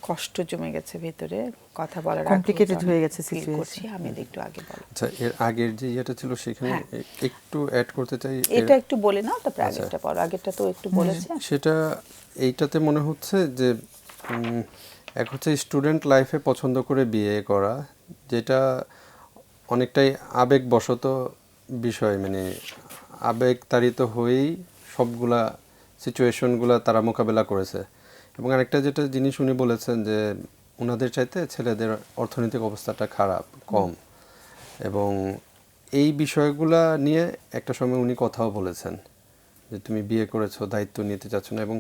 কষ্ট জমে গেছে ভেতরে, কথা বলার আগেও Complicated তো হয়ে অনেক গেছে feel situation। করছি। আমি একটু আগে বলো, আচ্ছা, এর আগের যে ইয়েটা ছিল সেখানে হ্যাঁ। একটু অ্যাড করতে চাই। এটা একটু বলে নাও, তারপরে আচ্ছা। আগেরটা বলো। আগেরটা তো একটু বলেছে। সেটা এইটাতে মনে হচ্ছে যে এক হচ্ছে স্টুডেন্ট লাইফে পছন্দ করে বিয়ে করা, যেটা অনেকটাই আবেগবশত বিষয়, মানে আবেগ তাড়িত হয়েই সবগুলা সিচুয়েশনগুলা তারা মোকাবেলা করেছে। এবং আরেকটা যেটা জিনিস উনি বলেছেন যে ওনাদের চাইতে ছেলেদের অর্থনৈতিক অবস্থাটা খারাপ, কম, এবং এই বিষয়গুলা নিয়ে একটা সময় উনি কথাও বলেছেন যে তুমি বিয়ে করেছো, দায়িত্ব নিতে চাচ্ছ না। এবং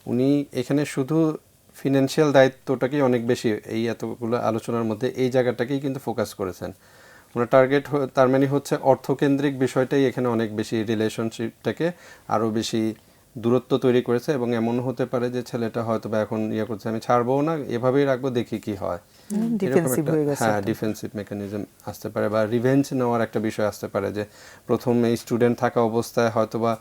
উনি এখানে শুধু ফিনান্সিয়াল দায়িত্বটাকেই অনেক বেশি, এই এতগুলো আলোচনার মধ্যে এই জায়গাটাকেই কিন্তু ফোকাস করেছেন। ওনার টার্গেট তার মানে হচ্ছে অর্থকেন্দ্রিক বিষয়টাই এখানে অনেক বেশি রিলেশনশিপটাকে আরও বেশি দূরত্ব তৈরি করেছে। এবং এমন হতে পারে যে ছেলেটা হয়তো বা এখন ইয়ে করছে আমি ছাড়বো না, এভাবেই রাখবো, দেখি কি হয়, এরকম ডিফেন্সিভ একটা, হয়ে গেছে হ্যাঁ, একটা। ডিফেন্সিভ মেকানিজম আসতে পারে, বা রিভেঞ্জ নেওয়ার একটা বিষয় আসতে পারে যে প্রথম এই স্টুডেন্ট থাকা অবস্থায় হয়তোবা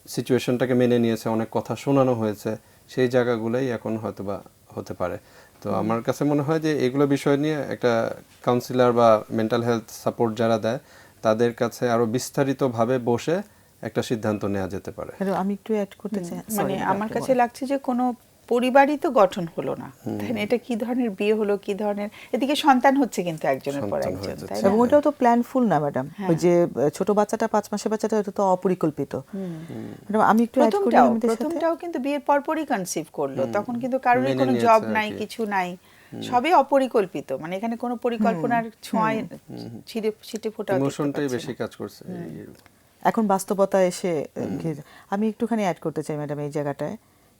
সিচুয়েশনটাকে মেনে নিয়েছে, অনেক কথা শোনানো হয়েছে, সেই জায়গাগুলোই এখন হয়তোবা হতে পারে। তো আমার কাছে মনে হয় যে এগুলো বিষয় নিয়ে একটা কাউন্সিলর বা মেন্টাল হেলথ সাপোর্ট যারা দেয় তাদের কাছে আরো বিস্তারিতভাবে বসে একটা সিদ্ধান্ত নেওয়া যেতে পারে। ম্যাডাম, আমি একটু অ্যাড করতে চাই। মানে Sorry, আমার আপনি কাছে বলেন। লাগছে যে কোনো পরিবারই তো গঠন হলো না, তাই না? এটা কি ধরনের বিয়ে হলো, কি ধরনের, এদিকে সন্তান হচ্ছে কিন্তু একজনের পর সন্তান একজন, হয়ে তাই যাচ্ছে। না? এবং ওটাও তো প্ল্যানফুল না ম্যাডাম, হ্যাঁ। ওই যে ছোট বাচ্চাটা 5 মাসের বাচ্চাটা, ওটা তো অপরিকল্পিত। ম্যাডাম, আমি একটু অ্যাড করি আমাদের সাথে। প্রথমটাও কিন্তু বিয়ের পরপরই কনসিভ করলো, তখন কিন্তু কারোর মেনে কোনো নিয়েছে জব আর নাই, কি। কিছু নাই, সবই অপরিকল্পিত। মানে এখানে কোনো পরিকল্পনার ছোঁয়ায় ছিটে ফোটা ইমোশনটাই বেশি কাজ করছে। এখন বাস্তবতা এসে আমি একটুখানি অ্যাড করতে চাই ম্যাডাম এই জায়গাটায়।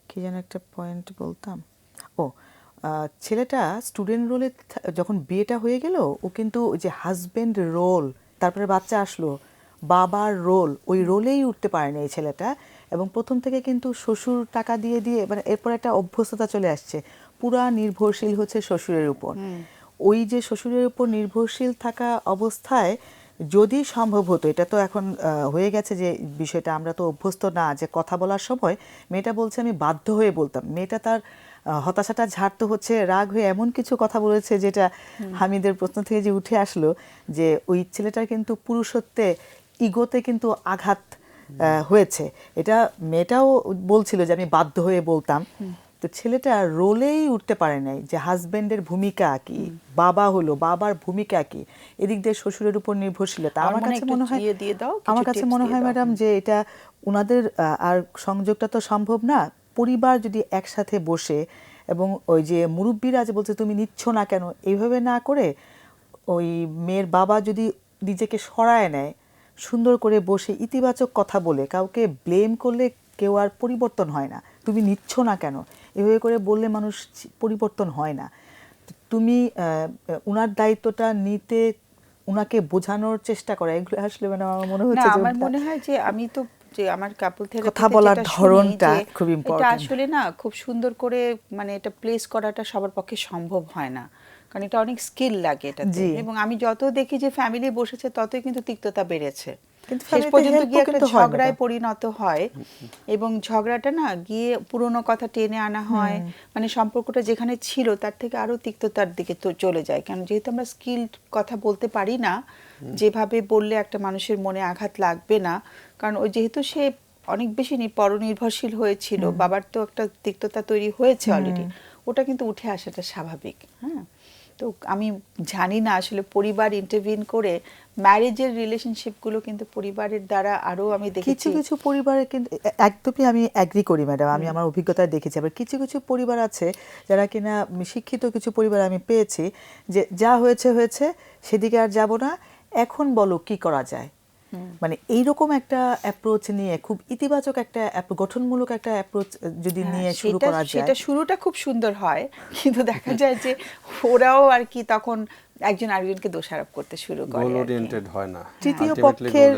কি যেন একটা পয়েন্ট বলতাম, ও ছেলেটা স্টুডেন্ট রোলে যখন বিয়েটা হয়ে গেল, ও কিন্তু ওই যে হাজবেন্ড রোল, তারপরে বাচ্চা আসলো, বাবার রোল, ওই রোলেই উঠতে পারেনি এই ছেলেটা। এবং প্রথম থেকে কিন্তু শ্বশুর টাকা দিয়ে দিয়ে, মানে এরপর একটা অভ্যস্ততা চলে আসছে, পুরা নির্ভরশীল হচ্ছে শ্বশুরের উপর। ওই যে শ্বশুরের উপর নির্ভরশীল থাকা অবস্থায় যদি সম্ভব হতো, এটা তো এখন হয়ে গেছে যে বিষয়টা আমরা তো অভ্যস্ত না, যে কথা বলার সময় মেয়েটা বলছে আমি বাধ্য হয়ে বলতাম। মেয়েটা তার হতাশাটা ঝাড়তে হচ্ছে, রাগ হয়ে এমন কিছু কথা বলেছে যেটা হামিদের প্রশ্ন থেকে যে উঠে আসলো যে ওই ছেলেটার কিন্তু পুরুষত্বে ইগোতে কিন্তু আঘাত হয়েছে। এটা মেয়েটাও বলছিল যে আমি বাধ্য হয়ে বলতাম, তো ছেলেটা রোলেই উঠতে পারে নাই যে হাজবেন্ডের ভূমিকা কি, বাবা হলো, বাবার ভূমিকা কি, এদিক দিয়ে শ্বশুরের উপর নির্ভরশীলতা। আমার কাছে মনে হয় আমার কাছে মনে হয় ম্যাডাম যে এটা ওনাদের আর সংযোগটা তো সম্ভব না। পরিবার যদি একসাথে বসে এবং ওই যে মুরব্বীরা যে বলছে তুমি নিচ্ছ না কেন, এইভাবে না করে ওই মেয়ের বাবা যদি নিজেকে সরায় নেয়, সুন্দর করে বসে ইতিবাচক কথা বলে, কাউকে ব্লেম করলে কেউ আর পরিবর্তন হয় না। তুমি নিচ্ছ না কেন এভাবে করে বললে মানুষ পরিবর্তন হয় না। তুমি উনার দায়িত্বটা নিতে, উনাকে বোঝানোর চেষ্টা করা, এগুলো আসলে মানে আমার মনে হচ্ছে আমার মনে হয় যে আমি তো যে আমার কাপল থেরাপিতে কথা বলার ধরনটা খুব ইম্পর্টেন্ট। এটা আসলে না খুব সুন্দর করে মানে এটা প্লেস করাটা সবার পক্ষে সম্ভব হয় না, কারণ এটা অনেক স্কিল লাগে এটাতে। এবং আমি যত দেখি যে ফ্যামিলি বসেছে ততই কিন্তু তিক্ততা বেড়েছে, শেষ পর্যন্ত গিয়ে একটা ঝগড়ায় পরিণত হয় এবং ঝগড়াটা না গিয়ে পুরনো কথা টেনে আনা হয়, মানে সম্পর্কটা যেখানে ছিল তার থেকে আরো তিক্ততার দিকে তো চলে যায়। কারণ যেহেতু আমরা স্কিল কথা বলতে পারি না, যেভাবে বললে একটা মানুষের মনে আঘাত লাগবে না, কারণ ওই যেহেতু সে অনেক বেশি পরনির্ভরশীল হয়েছিল, বাবার তো একটা তিক্ততা তৈরি হয়েছে অলরেডি, ওটা কিন্তু উঠে আসাটা স্বাভাবিক। হ্যাঁ, তো আমি জানি না আসলে পরিবার ইন্টারভিন করে ম্যারেজের রিলেশনশিপগুলো কিন্তু পরিবারের দ্বারা আরো আমি দেখেছি কিছু কিছু পরিবারে কিন্তু একদমই আমি এগ্রি করি ম্যাডাম, আমি আমার অভিজ্ঞতায় দেখেছি। আবার কিছু কিছু পরিবার আছে যারা কিনা শিক্ষিত কিছু পরিবার আমি পেয়েছি যে যা হয়েছে হয়েছে, সেদিকে আর যাব না, এখন বলো কি করা যায়। মানে এইরকম একটা অ্যাপ্রোচ নিয়ে খুব ইতিবাচক একটা গঠনমূলক একটা অ্যাপ্রোচ যদি নিয়ে শুরু করা যায়, সেটা শুরুটা খুব সুন্দর হয়, কিন্তু দেখা যায় যে ওরাও আর কি তখন একজন আরেকজনকে দোষারোপ করতে শুরু করে, গোল ওরিয়েন্টেড হয় না, তৃতীয় পক্ষের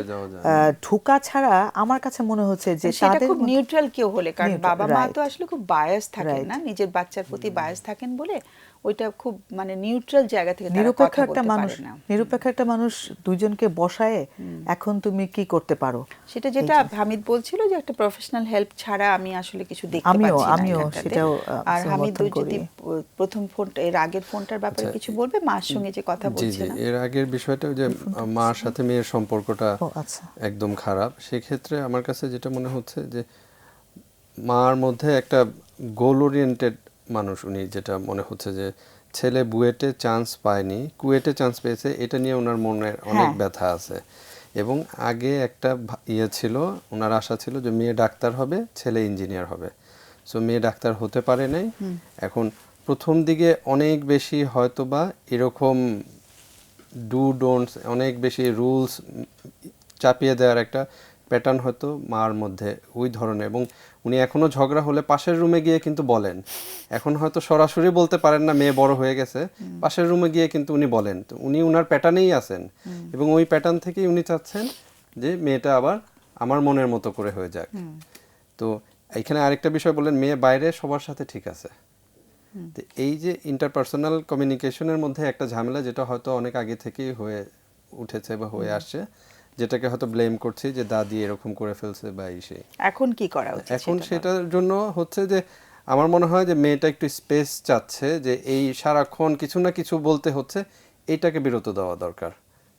ঢোকা ছাড়া আমার কাছে মনে হচ্ছে যে সেটা খুব নিউট্রাল কেউ হলে, কারণ বাবা মা তো আসলে খুব বায়াস থাকেন না, নিজের বাচ্চার প্রতি বায়াস থাকেন বলে ওইটা খুব মানে নিউট্রাল জায়গা থেকে নিরপেক্ষ একটা মানুষ দুইজনকে বসায় এখন তুমি কি করতে পারো, যেটা হামিদ বলছিল যে একটা প্রফেশনাল হেল্প ছাড়া আমি আসলে কিছু দেখতে পাচ্ছি না। আমিও সেটাও আর হামিদ যদি প্রথম ফোনটা এর আগের ফোনটার ব্যাপারে কিছু বলবে, মার সঙ্গে যে কথা বলছে না, এর আগের বিষয়টা যে মার সাথে মেয়ের সম্পর্কটা একদম খারাপ, সেক্ষেত্রে আমার কাছে যেটা মনে হচ্ছে যে মার মধ্যে একটা গোল ওরিয়েন্টেড মানুষ, উনি যেটা মনে হচ্ছে যে ছেলে বুয়েটে চান্স পায়নি, কুয়েটে চান্স পেয়েছে, এটা নিয়ে ওনার মনের অনেক ব্যথা আছে। এবং আগে একটা ছিল, ওনার আশা ছিল যে মেয়ে ডাক্তার হবে, ছেলে ইঞ্জিনিয়ার হবে। সো মেয়ে ডাক্তার হতে পারে নাই। এখন প্রথম দিকে অনেক বেশি হয়তোবা এরকম ডোন্টস, অনেক বেশি রুলস চাপিয়ে দেওয়ার একটা প্যাটার্ন হয়তো মার মধ্যে ওই ধরনের, এবং উনি এখনো ঝগড়া হলে পাশের রুমে গিয়ে কিন্তু বলেন। এখন হয়তো সরাসরি বলতে পারেন না, মেয়ে বড় হয়ে গেছে, পাশের রুমে গিয়ে কিন্তু উনি বলেন। তো উনি উনার প্যাটার্নেই আছেন এবং ওই প্যাটার্ন থেকেই উনি চাচ্ছেন যে মেয়েটা আবার আমার মনের মতো করে হয়ে যাক। তো এখানে আরেকটা বিষয় বললেন, মেয়ে বাইরে সবার সাথে ঠিক আছে। তো এই যে ইন্টারপার্সোনাল কমিউনিকেশনের মধ্যে একটা ঝামেলা, যেটা হয়তো অনেক আগে থেকেই হয়ে উঠেছে বা হয়ে আসছে, যেটাকে হয়তো ব্লেম করছি যে দাদি এরকম করে ফেলছে বা সেই। এখন কি করা উচিত? এখন সেটার জন্য হচ্ছে যে আমার মনে হয় যে মেয়েটা একটু স্পেস চাচ্ছে, যে এই সারাক্ষণ কিছু না কিছু বলতে হচ্ছে, এইটাকে বিরত দেওয়া দরকার।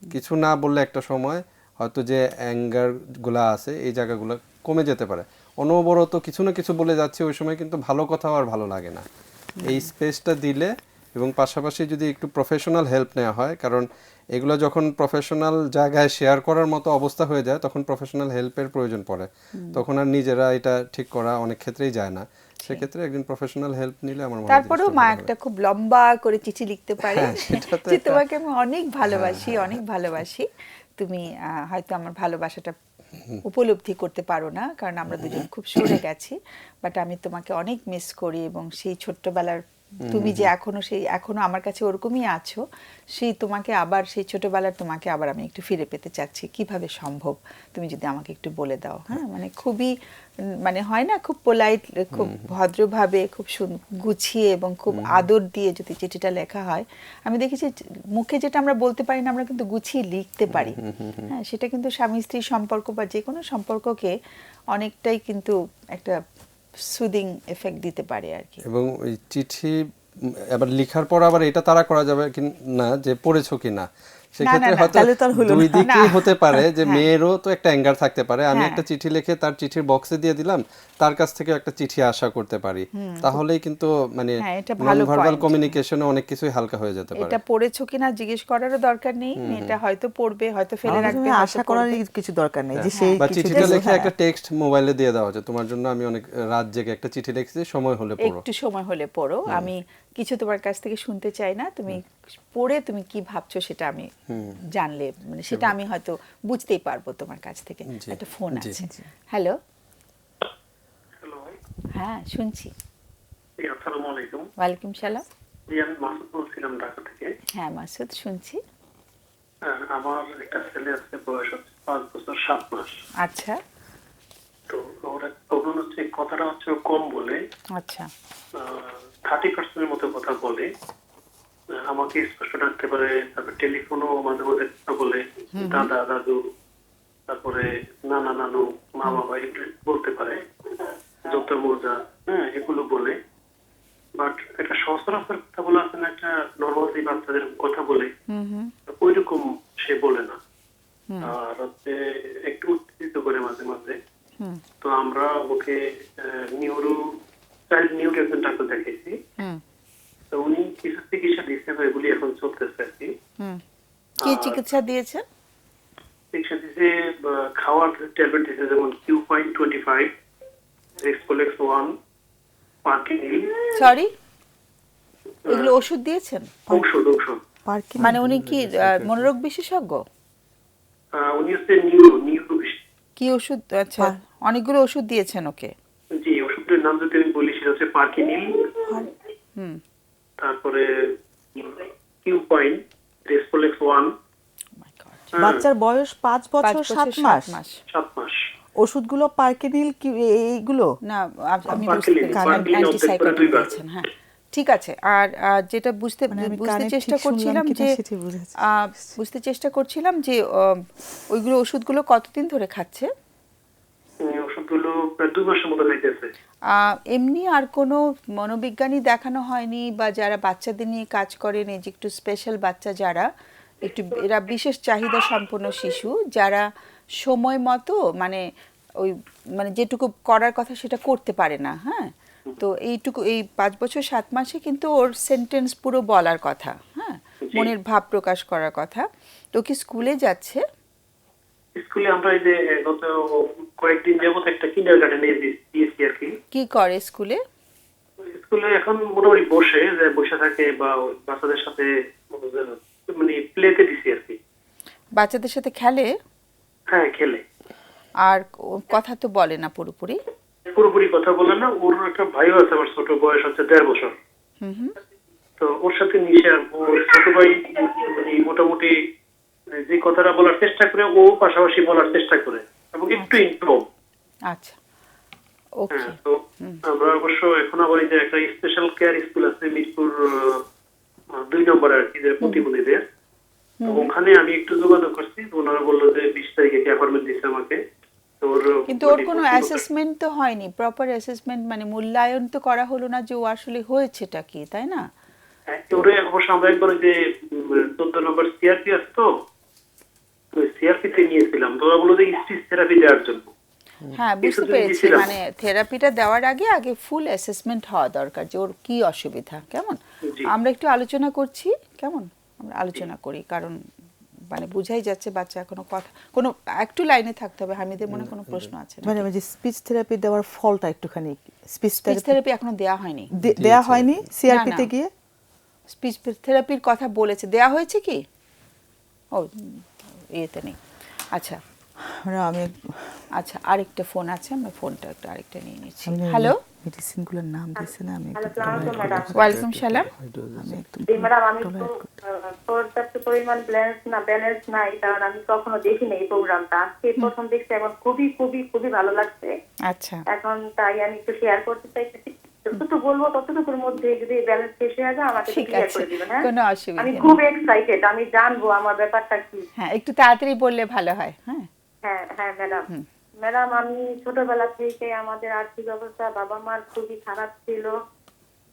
কিছু না বললে একটা সময় হয়তো যে অ্যাঙ্গার গুলা আছে এই জায়গাগুলো কমে যেতে পারে। অনবরত কিছু না কিছু বলে যাচ্ছে, ওই সময় কিন্তু ভালো কথাও আর ভালো লাগে না। এই স্পেসটা দিলে এবং পাশাপাশি যদি একটু প্রফেশনাল হেল্প নেওয়া হয়, কারণ এগুলো যখন প্রফেশনাল জায়গায় শেয়ার করার মতো অবস্থা হয়ে যায় তখন প্রফেশনাল হেল্পের প্রয়োজন পড়ে, তখন আর নিজেরা এটা ঠিক করা অনেক ক্ষেত্রেই যায় না। সেক্ষেত্রে একজন প্রফেশনাল হেল্প নিলে আমার মনে হয় তারপরেও মা একটা খুব লম্বা করে চিঠি লিখতে পারে যে তোমাকে আমি অনেক ভালোবাসি, অনেক ভালোবাসি, তুমি হয়তো আমার ভালোবাসাটা উপলব্ধি করতে পারো না কারণ আমরা দুজন খুব সরে গেছি, বাট আমি তোমাকে অনেক মিস করি এবং সেই ছোট্টবেলার তুমি যে এখনো আমার কাছে ওরকমই আছো, সেই তোমাকে আবার সেই ছোটবেলার তোমাকে আবার আমি একটু ফিরে পেতে চাচ্ছি, কিভাবে সম্ভব তুমি যদি আমাকে একটু বলে দাও। হ্যাঁ, মানে খুবই মানে হয় না, খুব পোলাইট, খুব ভদ্রভাবে, খুব গুছিয়ে এবং খুব আদর দিয়ে যদি চিঠিটা লেখা হয়, আমি দেখেছি মুখে যেটা আমরা বলতে পারি না আমরা কিন্তু গুছিয়ে লিখতে পারি। হ্যাঁ, সেটা কিন্তু স্বামী স্ত্রীর সম্পর্ক বা যে কোনো সম্পর্ককে অনেকটাই কিন্তু একটা সুদিং এফেক্ট দিতে পারে আর কি। এবং ওই চিঠি আবার লেখার পর আবার এটা তারা করা যাবে কি না যে পড়েছো কি না, সেক্ষেত্রে না, হয়তো তাহলে তো আর হলো দুই না। দিকেই না। হতে পারে যে হ্যাঁ। মেয়েরও তো একটা অ্যাঙ্গার থাকতে পারে, আমি হ্যাঁ। একটা চিঠি লিখে তার চিঠির বক্সে দিয়ে দিলাম, তার কাছ থেকে একটা চিঠি আশা করতে পারি, তাহলেই কিন্তু মানে হ্যাঁ, এটা নন ভালো ভার্বাল point। কমিউনিকেশনে অনেক কিছুই হালকা হয়ে যেতে পারে। এটা পড়েছো কিনা জিজ্ঞেস করারও দরকার নেই, এটা হয়তো পড়বে, হয়তো ফেলে আমার রাখবে, কাছে হয়তো আশা করারই পড়বে। কিছু দরকার নেই যে হ্যাঁ। সেই বা কিছু চিঠিটা দিল, লিখে হ্যাঁ। একটা টেক্সট মোবাইলে দিয়ে দেওয়া যে তোমার জন্য আমি অনেক রাত জেগে একটা চিঠি লিখেছি, সময় হলে পড়ো। একটু সময় হলে পড়ো, আমি কিছু তোমার কাছ থেকে শুনতে চাই না, তুমি পড়ে তুমি কি ভাবছো সেটা আমি জানলে, মানে সেটা আমি হয়তো বুঝতেই পারবো তোমার কাছ থেকে। জি, একটা ফোন জি। আছে। হ্যালো, হ্যালো, হ্যাঁ শুনছি। আসসালামু আলাইকুম। ওয়ালাইকুম সালাম। আমি মাসুদ বলছিলাম ঢাকা থেকে। হ্যাঁ মাসুদ, শুনছি। আমার একটা ছেলে আছে, বয়স হচ্ছে 5 বছর 7 মাস। আচ্ছা তো ওর প্রবলেম হচ্ছে, কথাটা হচ্ছে ও কম বলে, আচ্ছা 30% মতো কথা বলে। আমাকে স্পষ্ট ডাকতে পারে, তারপরে টেলিফোনও মাঝে মাঝে কথা বলে, দাদা দাদু, তারপরে নানা নানু, মা বাবা এগুলো বলতে পারে, যত মজা, হ্যাঁ এগুলো বলে। বাট একটা সচরাচর কথা বলে আছে না, একটা নর্মাল যে বাচ্চাদের কথা বলে ওইরকম সে বলে না। আর হচ্ছে একটু উত্তেজিত করে মাঝে মাঝে। তো আমরা ওকে চাইল্ড নিউরো একজন ডাক্তার দেখাইছি। তো উনি কিছু চিকিৎসা দিচ্ছে, এগুলি এখন চলতেছে আর কি। কি চিকিৎসা দিয়েছেন? চিকিৎসা দিচ্ছে, খাওয়ার ট্যাবলেট দিচ্ছে, যেমন Q.25, Expolex 1, পার্কিনিল। সরি, এগুলো ওষুধ দিয়েছেন? ঔষধ পার্কিং মানে উনি কি মনোরোগ বিশেষজ্ঞ? উনি হচ্ছে নিউরো। কি ওষুধ? আচ্ছা, অনেকগুলো ওষুধ দিয়েছেন ওকে। জি, ওষুধের নাম যদি আমি বলি সেটা হচ্ছে পার্কিনিল, তারপরে Q., Expolex 1। My God, বাচ্চার বয়স 5 5 বছর বছর 7 7 মাস। মাস। 7 মাস। ওষুধগুলো পার্কিনিল কি এইগুলো? না আমি পার্কিনিল, বুঝতে পার্কিনিল অ্যান্টিসাইকোটিক দুইবার। দিয়েছেন, হ্যাঁ ঠিক আছে। আর যেটা বুঝতে মানে আমি বুঝতে কানে চেষ্টা ঠিক শুনলাম করছিলাম কিনা যে সেটাই বুঝাচ্ছি। বুঝতে চেষ্টা করছিলাম যে ওইগুলো ওষুধগুলো কতদিন ধরে খাচ্ছে? ওষুধগুলো প্রায় 2 মাসের মতো খাইতেছে। এমনি আর কোনো মনোবিজ্ঞানী দেখানো হয়নি, বা যারা বাচ্চাদের নিয়ে কাজ করেন, এই যে একটু স্পেশাল বাচ্চা যারা একটু, এরা বিশেষ চাহিদা সম্পন্ন শিশু যারা সময় মতো মানে ওই মানে যেটুকু করার কথা সেটা করতে পারে না, হ্যাঁ, তো এইটুকু এই 5 বছর 7 মাসে কিন্তু ওর সেন্টেন্স পুরো বলার কথা, হ্যাঁ, মনের ভাব প্রকাশ করার কথা। তো কি স্কুলে যাচ্ছে? স্কুলে আমরা এই যে গত কয়েকদিন যাবত একটা কিন্ডারগার্টেনে দিয়েছি আর কি। কি করে স্কুলে? স্কুলে এখন মোটামুটি বসে থাকে, বা বাচ্চাদের সাথে মানে প্লেতে দিছি আর কি। বাচ্চাদের সাথে খেলে? হ্যাঁ খেলে। আর কথা তো বলে না পুরোপুরি? পুরোপুরি কথা বলে না। ওর একটা ভাইও আছে, আমার ছোট, বয়স হচ্ছে 1.5 বছর। তো ওর সাথে মিশে ওর ছোট ভাই মানে মোটামুটি যে কথাটা বলার চেষ্টা করে, ও পাশাপাশি বলার চেষ্টা করে, এবং একটু ইমপ্রুভ। আচ্ছা ওকে। হ্যাঁ, তো আমরা অবশ্য এখন আবার এই যে একটা স্পেশাল কেয়ার স্কুল আছে মিরপুর 2 নম্বর আর কি, যে প্রতিবন্ধীদের, তো ওখানে আমি একটু যোগাযোগ করছি। ওনারা বললো যে 20 তারিখে কি অ্যাপয়েন্টমেন্ট দিচ্ছে আমাকে। তো কিন্তু ওর কোনো অ্যাসেসমেন্ট তো হয়নি, প্রপার অ্যাসেসমেন্ট, মানে মূল্যায়ন তো করা হলো না যে ও আসলে হয়েছেটা কি, তাই না? ওরে অবশ্য আমরা একবার ওই যে 14 নম্বর সিআরপি আছে, তো সিআরপিতে নিয়েছিলাম। তো ওরা বললো যে স্পিচ থেরাপি দেওয়ার জন্য। হ্যাঁ বুঝতে পেরেছি, মানে থেরাপিটা দেওয়ার আগে আগে ফুল অ্যাসেসমেন্ট হওয়া দরকার যে ওর কি অসুবিধা। কেমন, আমরা একটু আলোচনা করছি, কেমন আমরা আলোচনা করি, কারণ মানে বুঝাই যাচ্ছে বাচ্চা এখনো কথা, কোনো একটু লাইনে থাকতে হবে। হামিদের মনে কোনো প্রশ্ন আছে? মানে যে স্পিচ থেরাপি দেওয়ার ফলটা একটুখানি, স্পিচ থেরাপি এখনো দেয়া হয়নি, দেয়া হয়নি সিআরপি তে গিয়ে। স্পিচ থেরাপির কথা বলেছে, দেয়া হয়েছে কি? ও ইয়েতে নেই। আচ্ছা আমি আচ্ছা, আরেকটা ফোন আছে, আমরা ফোনটা একটু আরেকটা নিয়ে নিচ্ছি। হ্যালো, মেডিসিনগুলোর নাম দিয়েছে না, আমি ওয়ালাইকুম সালাম। আমি একদম ম্যাডাম আমি তো পর্যাপ্ত পরিমাণ ব্যালেন্স নাই, কারণ আমি কখনো দেখিনি এই প্রোগ্রামটা, আজকে প্রথম দেখছি, এবং খুবই খুবই খুবই ভালো লাগছে। আচ্ছা এখন তাই আমি একটু শেয়ার করতে চাইছি, যতটুকু বলবো ততটুকুর মধ্যে যদি ব্যালেন্স শেষ হয়ে যায় আমাকে ঠিক ক্লিয়ার আছে, করে দিবেন। হ্যাঁ, কোনো অসুবিধা আমি নেই। খুব এক্সাইটেড, আমি জানবো আমার ব্যাপারটা কি। হ্যাঁ একটু তাড়াতাড়ি বললে ভালো হয়। হ্যাঁ হ্যাঁ হ্যাঁ ম্যাডাম আমি ছোটবেলা থেকে আমাদের আর্থিক অবস্থা বাবা মার খুবই খারাপ ছিল,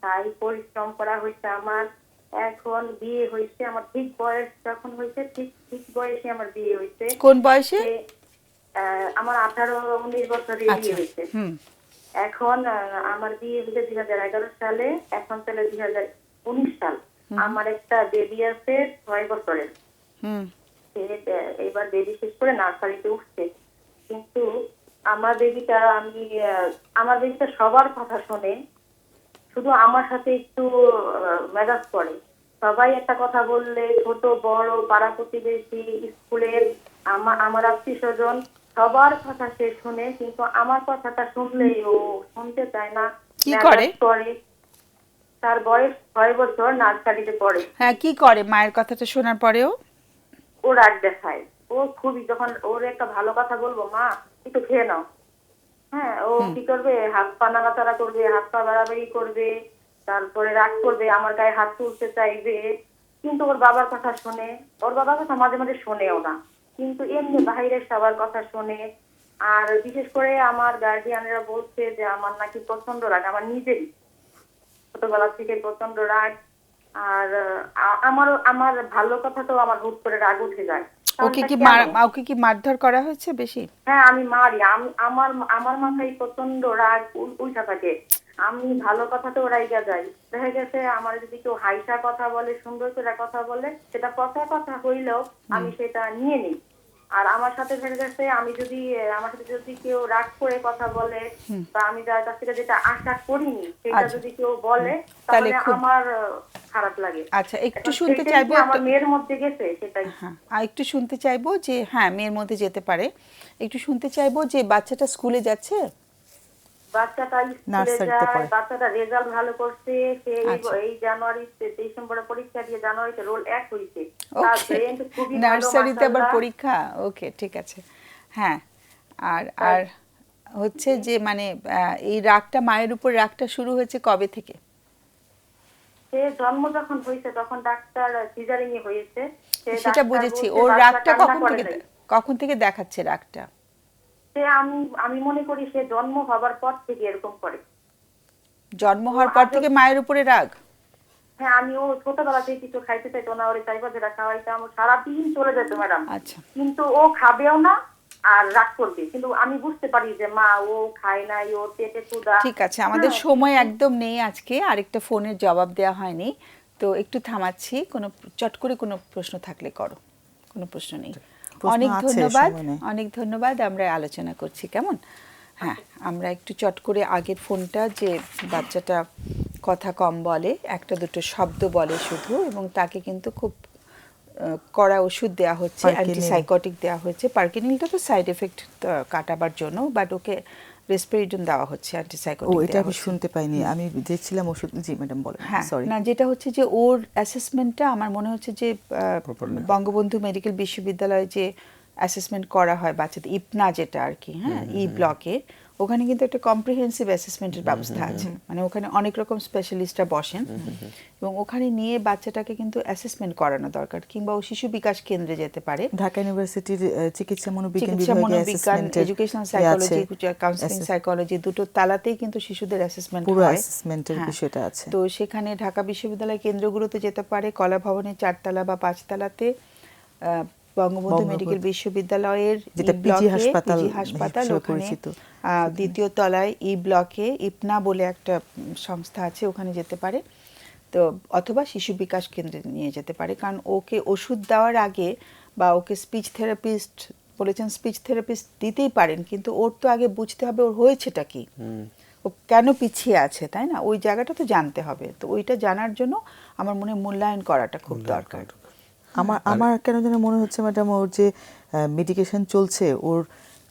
তাই পরিশ্রম করা হয়েছে আমার। এখন বিয়ে হয়েছে আমার ঠিক বয়স যখন হয়েছে ঠিক ঠিক বয়সে আমার বিয়ে হয়েছে। কোন বয়সে? আমার 18-19 বছরে বিয়ে হয়েছে। এখন আমার বিয়ে হয়েছে 2011 সালে, এখন চলে 2019 সাল। আমার একটা বেবি আছে 6 বছরের। এবার বেবি শেষ করে নার্সারিতে উঠছে, কিন্তু আমার বেবিটা সবার কথা শুনে, শুধু আমার সাথে একটু মেজাজ করে। সবাই একটা কথা বললে, ছোট বড় পাড়া প্রতিবেশী স্কুলের আমার আত্মীয় স্বজন সবার কথা সে শুনে, কিন্তু আমার কথাটা শুনলেই ও শুনতে চায় না। কি করে? তার বয়স 6 বছর, নার্সারিতে পড়ে। হ্যাঁ, কি করে মায়ের কথাটা শোনার পরেও? ও রাগ দেখায়। ও খুবই, যখন ওর একটা ভালো কথা বলবো, মা একটু খেয়ে নাও, হ্যাঁ, ও কি করবে, হাত পা নাড়াচাড়া করবে, হাত পা বাড়াবাড়ি করবে, তারপরে রাগ করবে, আমার গায়ে হাত তুলতে চাইবে। কিন্তু ওর বাবার কথা শুনে, ওর বাবার কথা মাঝে মাঝে শোনেও না, কিন্তু এমনি বাইরের সবার কথা শুনে। আর বিশেষ করে আমার গার্ডিয়ানরা বলছে যে আমার নাকি প্রচন্ড রাগ, আমার নিজেরই ছোটবেলা থেকে প্রচন্ড রাগ। আর আমার ভালো কথাটাও আমার হুট করে রাগ উঠে যায়। ওকে কি মারধর করা হয়েছে বেশি? হ্যাঁ, আমি মারি। আমার মাথায় প্রচন্ড রাগ উল্টা থাকে। আমি ভালো কথাতেও রাইগা যাই। দেখা গেছে আমার যদি কেউ হাইসা কথা বলে, সুন্দর করে কথা বলে, সেটা কথা হইলেও আমি সেটা নিয়ে নিই। আর আমার সাথে দেখা গেছে আমার সাথে যদি কেউ রাগ করে কথা বলে, বা আমি যার কাছ থেকে যেটা আশা করিনি সেটা যদি কেউ বলে, তাহলে আমার খারাপ লাগে। আচ্ছা, একটু শুনতে চাইবো, আমার মেয়ের মধ্যে গেছে সেটাই। হ্যাঁ, আর একটু শুনতে চাইবো যে, হ্যাঁ, মেয়ের মধ্যে যেতে পারে। একটু শুনতে চাইবো যে বাচ্চাটা স্কুলে যাচ্ছে? বাচ্চাটা স্কুলে যায়, বাচ্চাটা রেজাল্ট ভালো করছে। সে এই ডিসেম্বরে পরীক্ষা দিয়ে জানুয়ারিতে রোল 1 হয়েছে। তার ব্রেন খুবই ভালো, নার্সারিতে আবার পরীক্ষা। ওকে, ঠিক আছে। হ্যাঁ, আর হচ্ছে যে মানে এই রাগটা, মায়ের উপর রাগটা শুরু হয়েছে কবে থেকে? সে জন্ম যখন হয়েছে তখন ডাক্তার সিজারিং এ হয়েছে। সেটা বুঝেছি। ওর রাগটা কখন থেকে দেখাচ্ছে রাগটা? আমি মনে করি সে জন্ম হবার পর থেকে এরকম করে। জন্ম হওয়ার পর থেকে মায়ের উপরে রাগ? হ্যাঁ, ও ছোটবেলা থেকে কিছু খাইতে চাইতো না, ওরে চাইবা যেটা খাওয়াইতাম, সারাদিন চলে যেত ম্যাডাম। আচ্ছা। কিন্তু ও খাবেও না আর রাগ করবে, কিন্তু আমি বুঝতে পারি যে মা ও খায় নাই, ও পেটে ক্ষুধা। ঠিক আছে, আমাদের সময় একদম নেই আজকে, আরেকটা ফোনের জবাব দেওয়া হয়নি, তো একটু থামাচ্ছি। চট করে কোনো প্রশ্ন থাকলে করো। কোনো প্রশ্ন নেই। অনেক ধন্যবাদ। আমরা আলোচনা করছি, কেমন? হ্যাঁ, আমরা একটু চট করে আগের ফোনটা, যে বাচ্চাটা কথা কম বলে, একটা দুটো শব্দ বলে শুধু, এবং তাকে কিন্তু খুব কড়া ওষুধ দেওয়া হচ্ছে, অ্যান্টিসাইকোটিক দেওয়া হচ্ছে। পার্কিনিলটা তো সাইড এফেক্ট কাটাবার জন্য, বাট ওকে রেসপিরিডন দেওয়া হচ্ছে, অ্যান্টিসাইকোটিক। এটা আমি শুনতে পাইনি, আমি দেখছিলাম ওষুধ। জি ম্যাডাম বলেন। হ্যাঁ, সরি। না, যেটা হচ্ছে যে ওর অ্যাসেসমেন্টটা আমার মনে হচ্ছে যে বঙ্গবন্ধু মেডিকেল বিশ্ববিদ্যালয়ে যে অ্যাসেসমেন্ট করা হয় বাচ্চাদের, ইপনা যেটা আর কি, হ্যাঁ, ই ব্লকে, ওখানে কিন্তু একটা কম্প্রিহেন্সিভ অ্যাসেসমেন্টের ব্যবস্থা আছে। মানে ওখানে অনেক রকম স্পেশালিস্টরা বসেন, এবং ওখানে নিয়ে বাচ্চাটাকে কিন্তু অ্যাসেসমেন্ট করানো দরকার। কিংবা ও শিশু বিকাশ কেন্দ্রে যেতে পারে। ঢাকা ইউনিভার্সিটির চিকিৎসা মনোবিজ্ঞান এডুকেশনাল সাইকোলজি, কাউন্সেলিং সাইকোলজি, দুটো তালাতেই কিন্তু শিশুদের অ্যাসেসমেন্ট হয়। পুরো অ্যাসেসমেন্টের বিষয়টা আছে। তো সেখানে ঢাকা বিশ্ববিদ্যালয় কেন্দ্রগুলোতে যেতে পারে, কলা ভবনের 4 তলা বা 5 তলাতে, বঙ্গবন্ধু মেডিকেল বিশ্ববিদ্যালয়ের পিজি হাসপাতাল ওখানে 2য় তলায় ই ব্লকে ইপনা বলে একটা সংস্থা আছে, ওখানে যেতে পারে। তো অথবা শিশু বিকাশ কেন্দ্রে নিয়ে যেতে পারে, কারণ ওকে ওষুধ দেওয়ার আগে, বা ওকে স্পিচ থেরাপিস্ট বলেছেন, স্পিচ থেরাপিস্ট দিতেই পারেন, কিন্তু ওর তো আগে বুঝতে হবে ওর হয়েছেটা কি, ও কেন পিছিয়ে আছে, তাই না? ওই জায়গাটা তো জানতে হবে। তো ওইটা জানার জন্য আমার মনে মূল্যায়ন করাটা খুব দরকার। আমার কেন যেন মনে হচ্ছে ম্যাডাম, ওর যে মেডিকেশন চলছে, ওর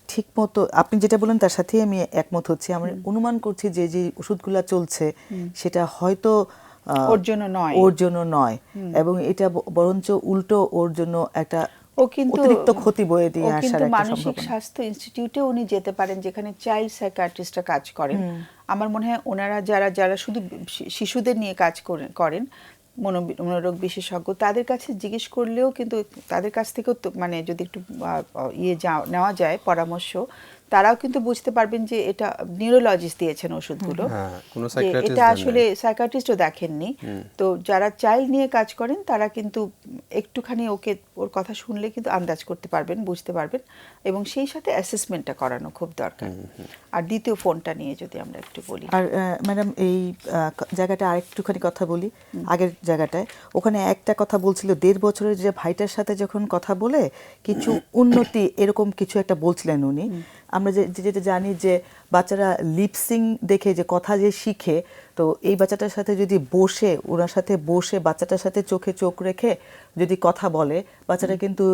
ঠিক মতো, আপনি যেটা বলেন তার সাথেই আমি একমত হচ্ছি। আমরা অনুমান করছি যে যে ওষুধগুলা চলছে সেটা হয়তো ওর জন্য নয়, এবং এটা বরঞ্চ উল্টো ওর জন্য একটা অতিরিক্ত ক্ষতি বয়ে দিয়ে আসার একটা সম্ভাবনা। মানসিক স্বাস্থ্য ইনস্টিটিউটে উনি যেতে পারেন, যেখানে চাইল্ড সাইকিয়াট্রিস্টরা কাজ করেন। আমার মনে হয় ওনারা যারা শুধু শিশুদের নিয়ে কাজ করেন, মনোরোগ বিশেষজ্ঞ, তাদের কাছে জিজ্ঞেস করলেও কিন্তু, তাদের কাছ থেকেও মানে যদি একটু নেওয়া যায় পরামর্শ, তারাও কিন্তু বুঝতে পারবেন যে এটা নিউরোলজিস্ট দিয়েছেন ওষুধগুলো, হ্যাঁ, কোনো যে সাইকিয়াট্রিস্ট এটা আসলে সাইকিয়াট্রিস্টও দেখেননি। তো যারা চাইল্ড নিয়ে কাজ করেন তারা কিন্তু একটুখানি ওর কথা শুনলে কিন্তু আন্দাজ করতে পারবেন, বুঝতে পারবেন, এবং সেই সাথে অ্যাসেসমেন্টটা করানো খুব দরকার। আর দ্বিতীয় ফোনটা নিয়ে যদি আমরা একটু বলি, আর ম্যাডাম এই জায়গাটা আরেকটুখানি কথা বলি, আগের জায়গাটায় ওখানে একটা কথা বলছিল 1.5 বছরের যে ভাইটার সাথে যখন কথা বলে কিছু উন্নতি এরকম কিছু একটা বলছিলেন উনি। আমরা যেটা জানি যে বাচ্চারা লিপসিং দেখে যে কথা যে শিখে, তো এই বাচ্চাটার সাথে যদি বসে ওনার সাথে বসে বাচ্চাটার সাথে চোখে চোখ রেখে যদি কথা বলে, বাচ্চাটা কিন্তু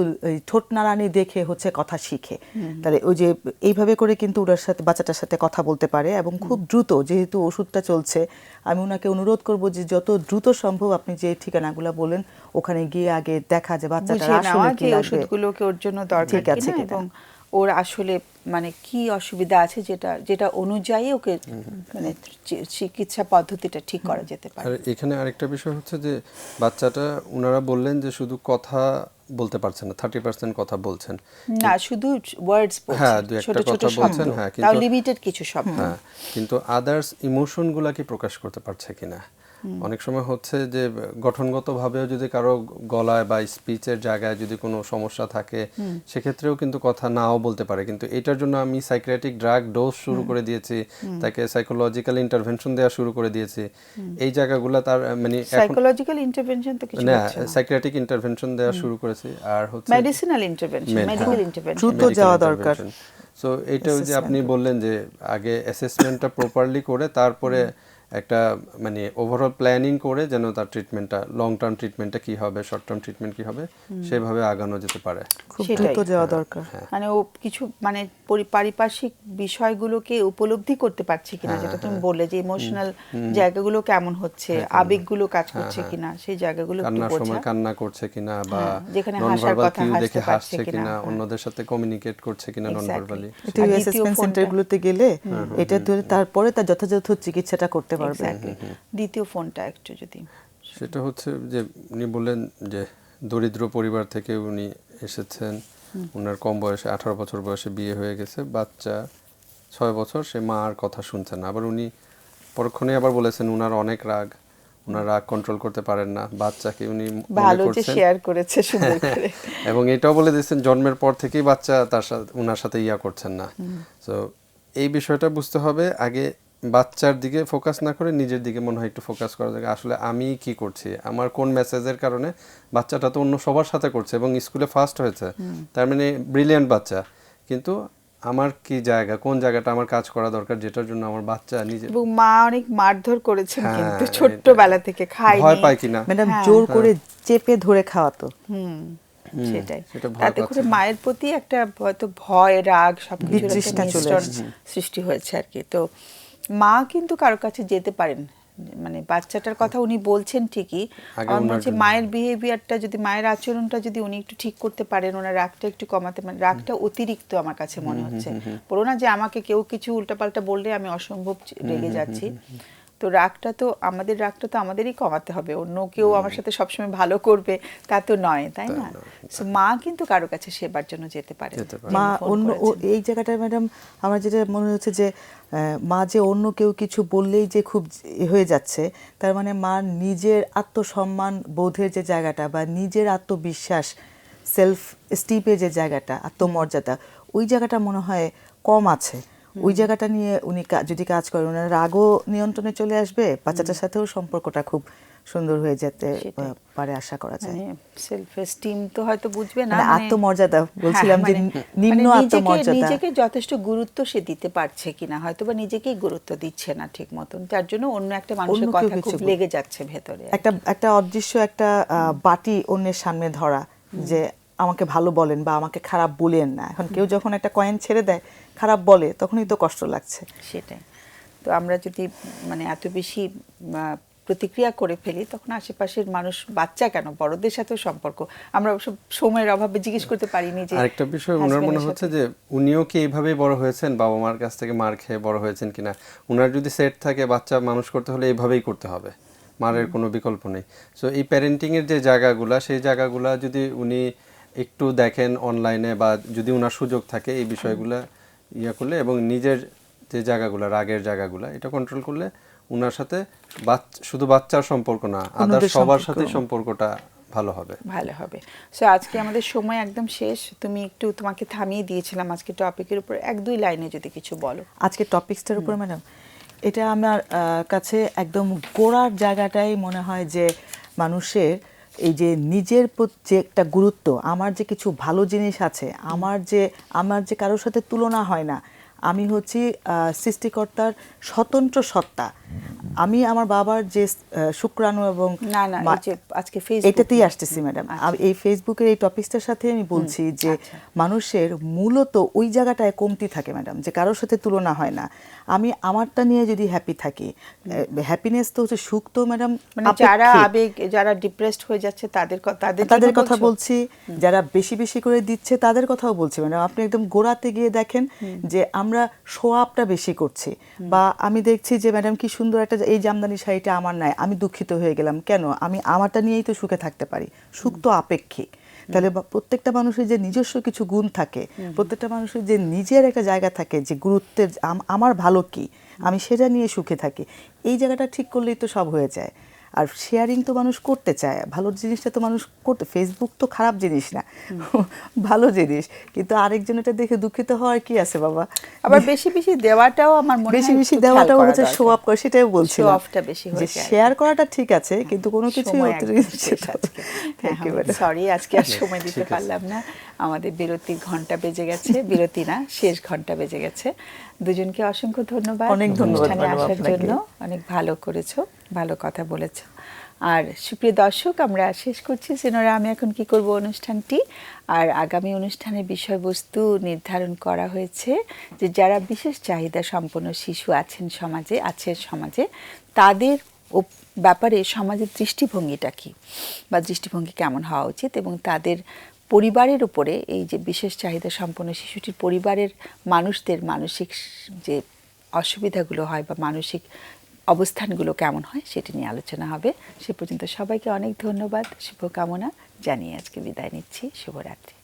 ঠোঁট নাড়ানি দেখে হচ্ছে কথা শিখে। তাহলে ওই যে এইভাবে করে কিন্তু ওনার সাথে বাচ্চাটার সাথে কথা বলতে পারে এবং খুব দ্রুত, যেহেতু ওষুধটা চলছে, আমি ওনাকে অনুরোধ করব যে যত দ্রুত সম্ভব আপনি যে ঠিকানাগুলো বলেন ওখানে গিয়ে আগে দেখা যে বাচ্চাটার বুঝে আসলে নেওয়া কি যে লাগবে, ওষুধগুলোকে ওর জন্য দরকার ঠিক আছে কিনা কিনা। এবং ওর আসলে মানে কি অসুবিধা আছে যেটা অনুযায়ী ওকে মানে চিকিৎসা পদ্ধতিটা ঠিক করা যেতে পারে। আর এখানে আরেকটা বিষয় হচ্ছে যে বাচ্চাটা ওনারা বললেন যে শুধু কথা বলতে পারছেন না, 30% কথা বলছেন না, শুধু ওয়ার্ডস হ্যাঁ, বলছেন, দুই একটা ছোট ছোট কথা শব্দ, বলছেন, হ্যাঁ, তাও কিন্তু লিমিটেড কিছু শব্দ। হ্যাঁ, কিন্তু আদার্স ইমোশনগুলা কি প্রকাশ করতে পারছে কিনা। অনেক সময় হচ্ছে যে গঠনগতভাবেও যদি কারো গলায় বা স্পিচের জায়গায় যদি কোনো সমস্যা থাকে সেক্ষেত্রেও কিন্তু কথা নাও বলতে পারে, কিন্তু এটার জন্য আমি সাইকিয়াট্রিক ড্রাগ ডোজ শুরু করে দিয়েছি, তাকে সাইকোলজিক্যাল ইন্টারভেনশন দেওয়া শুরু করে দিয়েছি। এই জায়গাগুলো তার মানে সাইকোলজিক্যাল ইন্টারভেনশন তো কিছু না, হচ্ছে না, সাইকিয়াট্রিক ইন্টারভেনশন দেওয়া শুরু করেছি। আর হচ্ছে মেডিসিনাল ইন্টারভেনশন, মেডিকেল ইন্টারভেনশন দ্রুত যাওয়া দরকার। সো এইটাও যে আপনি বললেন যে আগে অ্যাসেসমেন্টটা প্রপারলি করে তারপরে একটা মানে ওভারঅল প্ল্যানিং করে যেন তার ট্রিটমেন্টটা, লং টার্ম ট্রিটমেন্টটা কি হবে, শর্ট টার্ম ট্রিটমেন্ট কি হবে, সেভাবে আগানো যেতে পারে। খুব সেটাই। দ্রুত যাওয়া দরকার। মানে ও কিছু মানে পারিপার্শ্বিক বিষয়গুলোকে উপলব্ধি করতে পারছে কিনা, যেটা তুমি বললে যে ইমোশনাল জায়গাগুলো কেমন হচ্ছে, আবেগগুলো কাজ করছে কিনা, সেই জায়গাগুলো একটু কান্নার বোঝা, সময় কান্না করছে কিনা বা যেখানে নন হাসার ভার্বাল কথা কিউ হাসতে দেখে পারছে হাসছে কিনা, কিনা, অন্যদের সাথে কমিউনিকেট করছে কিনা নন Exactly. ভার্বালি। এটা আর দ্বিতীয় অ্যাসেসমেন্ট ফোনটা- সেন্টারগুলোতে গেলে এটা ধরে তারপরে তার যথাযথ চিকিৎসাটা করতে পারবে। Exactly. দ্বিতীয় ফোনটা একটু যদি সেটা হচ্ছে যে উনি বললেন যে দরিদ্র পরিবার থেকে উনি এসেছেন, ওনার কম বয়সে 18 বছর বয়সে বিয়ে হয়ে গেছে, বাচ্চা 6 বছর, সে মার কথা শুনছেন না। আবার উনি পরক্ষণে আবার বলেছেন উনার অনেক রাগ, ওনার রাগ কন্ট্রোল করতে পারেন না, বাচ্চাকে উনি মনে ভালো যে করছেন শেয়ার করেছে সুন্দর করে। এবং এটাও বলে দিয়েছেন জন্মের পর থেকেই বাচ্চা তার সাথে ওনার সাথে ইয়া করছেন না। তো এই বিষয়টা বুঝতে হবে, আগে বাচ্চার দিকে ফোকাস না করে নিজের দিকে মনে হয় একটু ফোকাস করা যায়, আসলে আমি কি করছি, আমার কোন মেসেজের কারণে বাচ্চাটা তো অন্য সবার সাথে করছে এবং স্কুলে ফার্স্ট হয়েছে, তার মানে ব্রিলিয়ান্ট বাচ্চা, কিন্তু আমার কি জায়গা, কোন জায়গাটা আমার কাজ করা দরকার, যেটার জন্য আমার বাচ্চা নিজে এবং মা অনেক মারধর করেছেন হ্যাঁ, কিন্তু ছোট্টবেলা থেকে খায়নি, ভয় পায় কিনা। ম্যাডাম হ্যাঁ। জোর করে চেপে ধরে খাওয়াতো। সেটাই, সেটা ভয় তাতে করে পাচ্ছে। মায়ের প্রতি একটা হয়তো ভয়, রাগ সবকিছুর একটা বিতৃষ্ণা চলে মিশ্রণ আসছে। সৃষ্টি হয়েছে আর কি। তো মা কিন্তু কারো কাছে যেতে পারেন, মানে বাচ্চাটার কথা উনি বলছেন ঠিকই, আগে আমার মনে ওনার হচ্ছে জন্য। মায়ের বিহেভিয়ারটা যদি, মায়ের আচরণটা যদি উনি একটু ঠিক করতে পারেন, ওনার রাগটা একটু কমাতে পারেন, রাগটা অতিরিক্ত আমার কাছে মনে হচ্ছে, বলো না যে আমাকে কেউ কিছু উল্টাপাল্টা বললে আমি অসম্ভব রেগে যাচ্ছি, তো রাগটা তো আমাদেরই কমাতে হবে, অন্য কেউ আমার সাথে সবসময় ভালো করবে তা তো নয়, তাই না? So, মা কিন্তু কারো কাছে সেবার জন্য যেতে পারে, মা অন্য এই জায়গাটায় ম্যাডাম আমার যেটা মনে হচ্ছে যে মা যে অন্য কেউ কিছু বললেই যে খুব হয়ে যাচ্ছে, তার মানে মা নিজের আত্মসম্মান বোধের যে জায়গাটা বা নিজের আত্মবিশ্বাস, সেলফ স্টিপের যে জায়গাটা, আত্মমর্যাদা, ওই জায়গাটা মনে হয় কম আছে। ওই জায়গাটা নিয়ে উনি যদি কাজ করেন, ওনার রাগও নিয়ন্ত্রণে চলে আসবে, বাচ্চাটার সাথেও সম্পর্কটা খুব সুন্দর হয়ে যেতে পারে আশা করা যায়। সেলফ এস্টিম তো হয়তো বুঝবে না, মানে আত্মমর্যাদা বলছিলাম যে নিম্ন আত্মমর্যাদা, নিজেকে যথেষ্ট গুরুত্ব সে দিতে পারছে কিনা, হয়তো বা নিজেকেই গুরুত্ব দিচ্ছে না ঠিক মতন, যার জন্য অন্য একটা মানুষের অন্য কেউ কথা খুব কিছু লেগে যাচ্ছে ভেতরে। একটা অদৃশ্য একটা বাটি অন্যের সামনে ধরা, যে আমাকে ভালো বলেন বা আমাকে খারাপ বলেন না। এখন কেউ যখন একটা কয়েন ছেড়ে দেয়, খারাপ বলে, তখনই তো কষ্ট লাগছে। সেটাই। তো আমরা যদি মানে এত বেশি প্রতিক্রিয়া করে ফেলি, তখন আশেপাশের মানুষ, বাচ্চা কেন বড়দের সাথেও সম্পর্ক, আমরা সব সময়ের অভাবে জিজ্ঞেস করতে পারিনি যে আরেকটা বিষয় ওনার মনে হচ্ছে যে উনিও কি এইভাবেই বড় হয়েছেন, বাবা মার কাছ থেকে মার খেয়ে বড় হয়েছেন কিনা। উনার যদি সেট থাকে বাচ্চা মানুষ করতে হলে এইভাবেই করতে হবে, মারের কোনো বিকল্প নেই। সো এই প্যারেন্টিংয়ের যে জায়গাগুলা, সেই জায়গাগুলা যদি উনি একটু দেখেন অনলাইনে, বা যদি ওনার সুযোগ থাকে এই বিষয়গুলা ইয়ে করলে এবং নিজের যে জায়গাগুলো, রাগের জায়গাগুলো, এটা কন্ট্রোল করলে ওনার সাথে শুধু বাচ্চার সম্পর্ক না, আদার সবার সাথে সম্পর্কটা ভালো হবে। সো আজকে আমাদের সময় একদম শেষ। তুমি একটু, তোমাকে থামিয়ে দিয়েছিলাম আজকে টপিকের উপর 1-2 লাইনে যদি কিছু বলো। আজকে টপিকসটার উপর ম্যাডাম, এটা আমার কাছে একদম গোড়ার জায়গাটাই মনে হয় যে মানুষের এই যে নিজের যে একটা গুরুত্ব, আমার যে কিছু ভালো জিনিস আছে, আমার যে কারোর সাথে তুলনা হয় না, আমি হচ্ছি সৃষ্টিকর্তার স্বতন্ত্র সত্তা। আমি আমার বাবার যে শুক্রাণু এবং আজকে এটাতেই আসতেছি ম্যাডাম। এই ফেসবুকের এই টপিকসটার সাথে আমি বলছি যে মানুষের মূলত ওই জায়গাটায় কমতি থাকে ম্যাডাম, যে কারোর সাথে তুলনা হয় না। আমি আমারটা নিয়ে যদি হ্যাপি থাকি, হ্যাপিনেস তো হচ্ছে সুখ তো ম্যাডাম, যারা ডিপ্রেসড হয়ে যাচ্ছে তাদের কথা বলছি, যারা বেশি বেশি করে দিচ্ছে তাদের কথাও বলছি ম্যাডাম। আপনি একদম গোড়াতে গিয়ে দেখেন যে আমরা শো আপটা বেশি করছি, বা আমি দেখছি যে ম্যাডাম কি সুন্দর একটা এই জামদানি শাড়িটা আমার নাই, আমি দুঃখিত হয়ে গেলাম কেন, আমি আমারটা নিয়েই তো সুখে থাকতে পারি। সুখ তো আপেক্ষিক। তাহলে প্রত্যেকটা মানুষের যে নিজস্ব কিছু গুণ থাকে, প্রত্যেকটা মানুষের যে নিজের একটা জায়গা থাকে, যে গুরুত্বের আমার ভালো কি, আমি সেটা নিয়ে সুখে থাকি, এই জায়গাটা ঠিক করলেই তো সব হয়ে যায়। আর শেয়ারিং তো মানুষ করতে চায়, ভালো জিনিসটা তো মানুষ করতে, ফেসবুক তো খারাপ জিনিস না, ভালো জিনিস, কিন্তু আরেকজন এটা দেখে দুঃখিত হওয়ার কি আছে বাবা। আবার বেশি বেশি দেওয়াটাও আমার মনে হয় বেশি দেওয়াটাও হচ্ছে শো অফ করা, সেটাই বলছি। শো অফটা বেশি হয়ে যায়, শেয়ার করাটা ঠিক আছে, কিন্তু কোনো কিছু সরি আজকে আর সময় দিতে পারলাম না, আমাদের বিরতির ঘন্টা বেজে গেছে, বিরতি না, শেষ ঘন্টা বেজে গেছে। দুজনকে অসংখ্য ধন্যবাদ, অনেক ধন্যবাদ আসার জন্য। অনেক ভালো করেছো, ভালো কথা বলেছো। আর সুপ্রিয় দর্শক, আমরা শেষ করছি সিনোরা আমি এখন কি করব অনুষ্ঠানটি। আর আগামী অনুষ্ঠানের বিষয়বস্তু নির্ধারণ করা হয়েছে যে যারা বিশেষ চাহিদা সম্পন্ন শিশু আছেন সমাজে তাদের ব্যাপারে সমাজের দৃষ্টিভঙ্গিটা কি, বা দৃষ্টিভঙ্গি কেমন হওয়া উচিত, এবং তাদের পরিবারের উপরে এই যে বিশেষ চাহিদা সম্পন্ন শিশুটির পরিবারের মানুষদের মানসিক যে অসুবিধাগুলো হয় বা মানসিক অবস্থানগুলো কেমন হয় সেটি নিয়ে আলোচনা হবে। সে পর্যন্ত সবাইকে অনেক ধন্যবাদ, শুভকামনা জানিয়ে আজকে বিদায় নিচ্ছি। শুভরাত্রি।